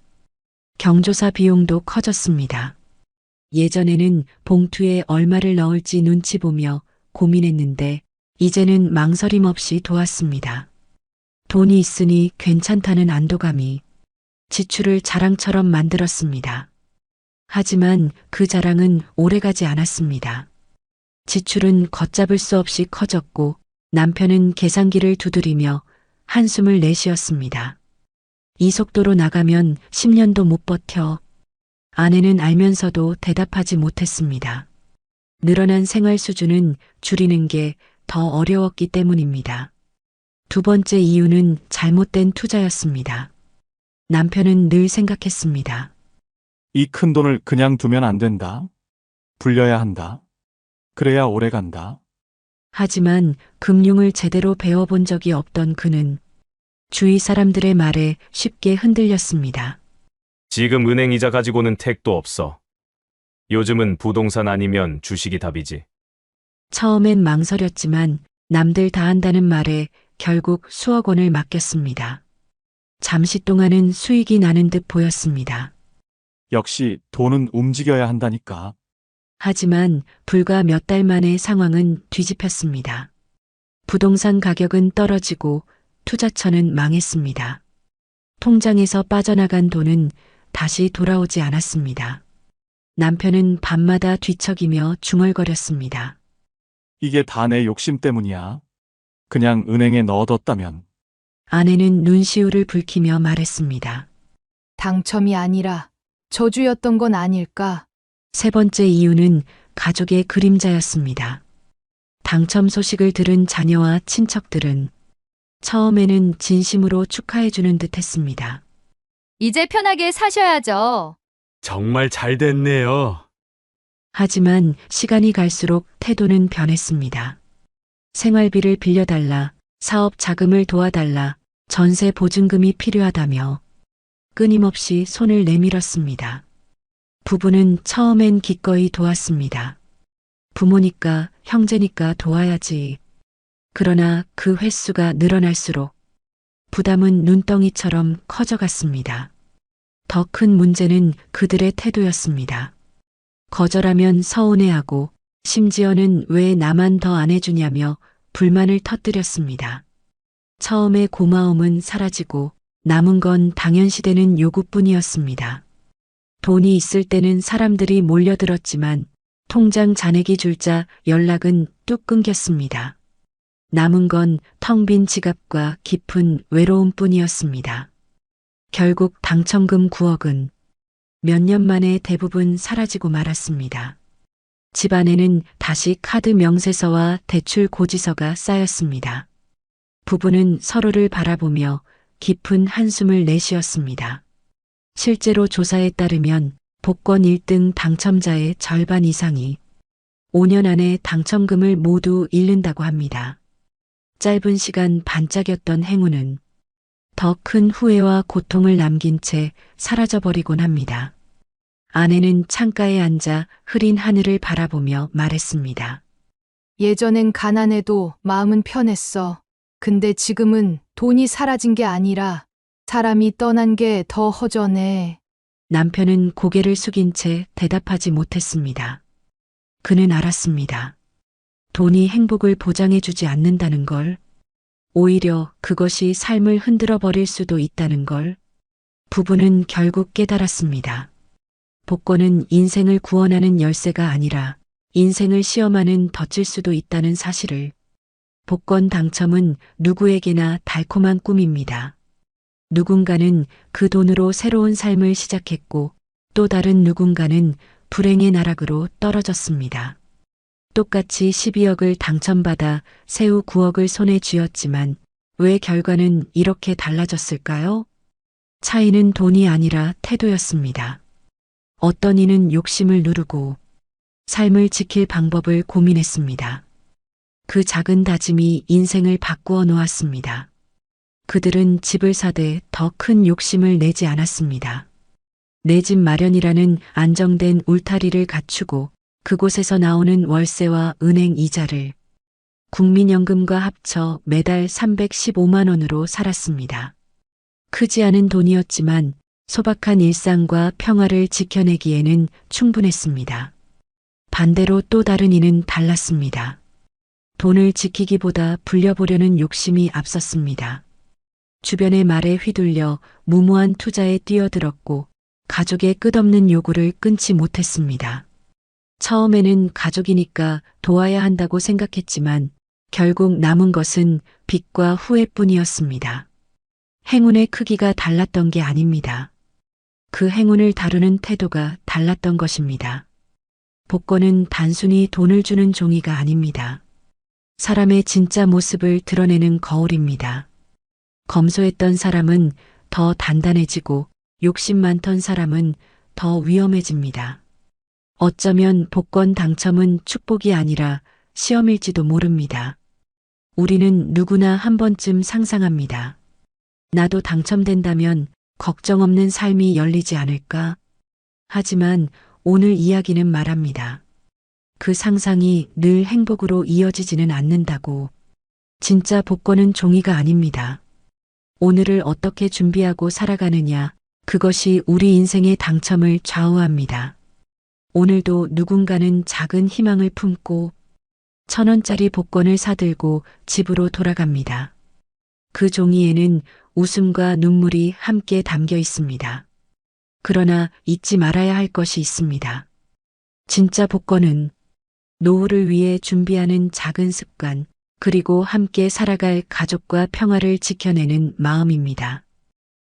경조사 비용도 커졌습니다. 예전에는 봉투에 얼마를 넣을지 눈치 보며 고민했는데 이제는 망설임 없이 도왔습니다. 돈이 있으니 괜찮다는 안도감이 지출을 자랑처럼 만들었습니다. 하지만 그 자랑은 오래가지 않았습니다. 지출은 걷잡을 수 없이 커졌고 남편은 계산기를 두드리며 한숨을 내쉬었습니다. 이 속도로 나가면 10년도 못 버텨. 아내는 알면서도 대답하지 못했습니다. 늘어난 생활 수준은 줄이는 게 더 어려웠기 때문입니다. 두 번째 이유는 잘못된 투자였습니다. 남편은 늘 생각했습니다. 이 큰 돈을 그냥 두면 안 된다. 불려야 한다. 그래야 오래 간다. 하지만 금융을 제대로 배워본 적이 없던 그는 주위 사람들의 말에 쉽게 흔들렸습니다. 지금 은행 이자 가지고는 택도 없어. 요즘은 부동산 아니면 주식이 답이지. 처음엔 망설였지만 남들 다 한다는 말에 결국 수억 원을 맡겼습니다. 잠시 동안은 수익이 나는 듯 보였습니다. 역시 돈은 움직여야 한다니까. 하지만 불과 몇 달 만에 상황은 뒤집혔습니다. 부동산 가격은 떨어지고 투자처는 망했습니다. 통장에서 빠져나간 돈은 다시 돌아오지 않았습니다. 남편은 밤마다 뒤척이며 중얼거렸습니다. 이게 다 내 욕심 때문이야. 그냥 은행에 넣어뒀다면. 아내는 눈시울을 붉히며 말했습니다. 당첨이 아니라 저주였던 건 아닐까? 세 번째 이유는 가족의 그림자였습니다. 당첨 소식을 들은 자녀와 친척들은 처음에는 진심으로 축하해주는 듯 했습니다. 이제 편하게 사셔야죠. 정말 잘 됐네요. 하지만 시간이 갈수록 태도는 변했습니다. 생활비를 빌려달라, 사업 자금을 도와달라, 전세 보증금이 필요하다며 끊임없이 손을 내밀었습니다. 부부는 처음엔 기꺼이 도왔습니다. 부모니까, 형제니까 도와야지. 그러나 그 횟수가 늘어날수록 부담은 눈덩이처럼 커져갔습니다. 더 큰 문제는 그들의 태도였습니다. 거절하면 서운해하고 심지어는 왜 나만 더 안 해주냐며 불만을 터뜨렸습니다. 처음에 고마움은 사라지고 남은 건 당연시되는 요구뿐이었습니다. 돈이 있을 때는 사람들이 몰려들었지만 통장 잔액이 줄자 연락은 뚝 끊겼습니다. 남은 건 텅 빈 지갑과 깊은 외로움뿐이었습니다. 결국 당첨금 9억은 몇 년 만에 대부분 사라지고 말았습니다. 집안에는 다시 카드 명세서와 대출 고지서가 쌓였습니다. 부부는 서로를 바라보며 깊은 한숨을 내쉬었습니다. 실제로 조사에 따르면 복권 1등 당첨자의 절반 이상이 5년 안에 당첨금을 모두 잃는다고 합니다. 짧은 시간 반짝였던 행운은 더 큰 후회와 고통을 남긴 채 사라져버리곤 합니다. 아내는 창가에 앉아 흐린 하늘을 바라보며 말했습니다. 예전엔 가난해도 마음은 편했어. 근데 지금은 돈이 사라진 게 아니라 사람이 떠난 게 더 허전해. 남편은 고개를 숙인 채 대답하지 못했습니다. 그는 알았습니다. 돈이 행복을 보장해주지 않는다는 걸, 오히려 그것이 삶을 흔들어 버릴 수도 있다는 걸 부부는 결국 깨달았습니다. 복권은 인생을 구원하는 열쇠가 아니라 인생을 시험하는 덫일 수도 있다는 사실을. 복권 당첨은 누구에게나 달콤한 꿈입니다. 누군가는 그 돈으로 새로운 삶을 시작했고 또 다른 누군가는 불행의 나락으로 떨어졌습니다. 똑같이 12억을 당첨받아 새우 9억을 손에 쥐었지만 왜 결과는 이렇게 달라졌을까요? 차이는 돈이 아니라 태도였습니다. 어떤 이는 욕심을 누르고 삶을 지킬 방법을 고민했습니다. 그 작은 다짐이 인생을 바꾸어 놓았습니다. 그들은 집을 사되 더 큰 욕심을 내지 않았습니다. 내 집 마련이라는 안정된 울타리를 갖추고 그곳에서 나오는 월세와 은행 이자를 국민연금과 합쳐 매달 315만 원으로 살았습니다. 크지 않은 돈이었지만 소박한 일상과 평화를 지켜내기에는 충분했습니다. 반대로 또 다른 이는 달랐습니다. 돈을 지키기보다 불려보려는 욕심이 앞섰습니다. 주변의 말에 휘둘려 무모한 투자에 뛰어들었고 가족의 끝없는 요구를 끊지 못했습니다. 처음에는 가족이니까 도와야 한다고 생각했지만 결국 남은 것은 빚과 후회뿐이었습니다. 행운의 크기가 달랐던 게 아닙니다. 그 행운을 다루는 태도가 달랐던 것입니다. 복권은 단순히 돈을 주는 종이가 아닙니다. 사람의 진짜 모습을 드러내는 거울입니다. 검소했던 사람은 더 단단해지고 욕심 많던 사람은 더 위험해집니다. 어쩌면 복권 당첨은 축복이 아니라 시험일지도 모릅니다. 우리는 누구나 한 번쯤 상상합니다. 나도 당첨된다면 걱정 없는 삶이 열리지 않을까? 하지만 오늘 이야기는 말합니다. 그 상상이 늘 행복으로 이어지지는 않는다고. 진짜 복권은 종이가 아닙니다. 오늘을 어떻게 준비하고 살아가느냐, 그것이 우리 인생의 당첨을 좌우합니다. 오늘도 누군가는 작은 희망을 품고 1,000원짜리 복권을 사들고 집으로 돌아갑니다. 그 종이에는 웃음과 눈물이 함께 담겨 있습니다. 그러나 잊지 말아야 할 것이 있습니다. 진짜 복권은 노후를 위해 준비하는 작은 습관, 그리고 함께 살아갈 가족과 평화를 지켜내는 마음입니다.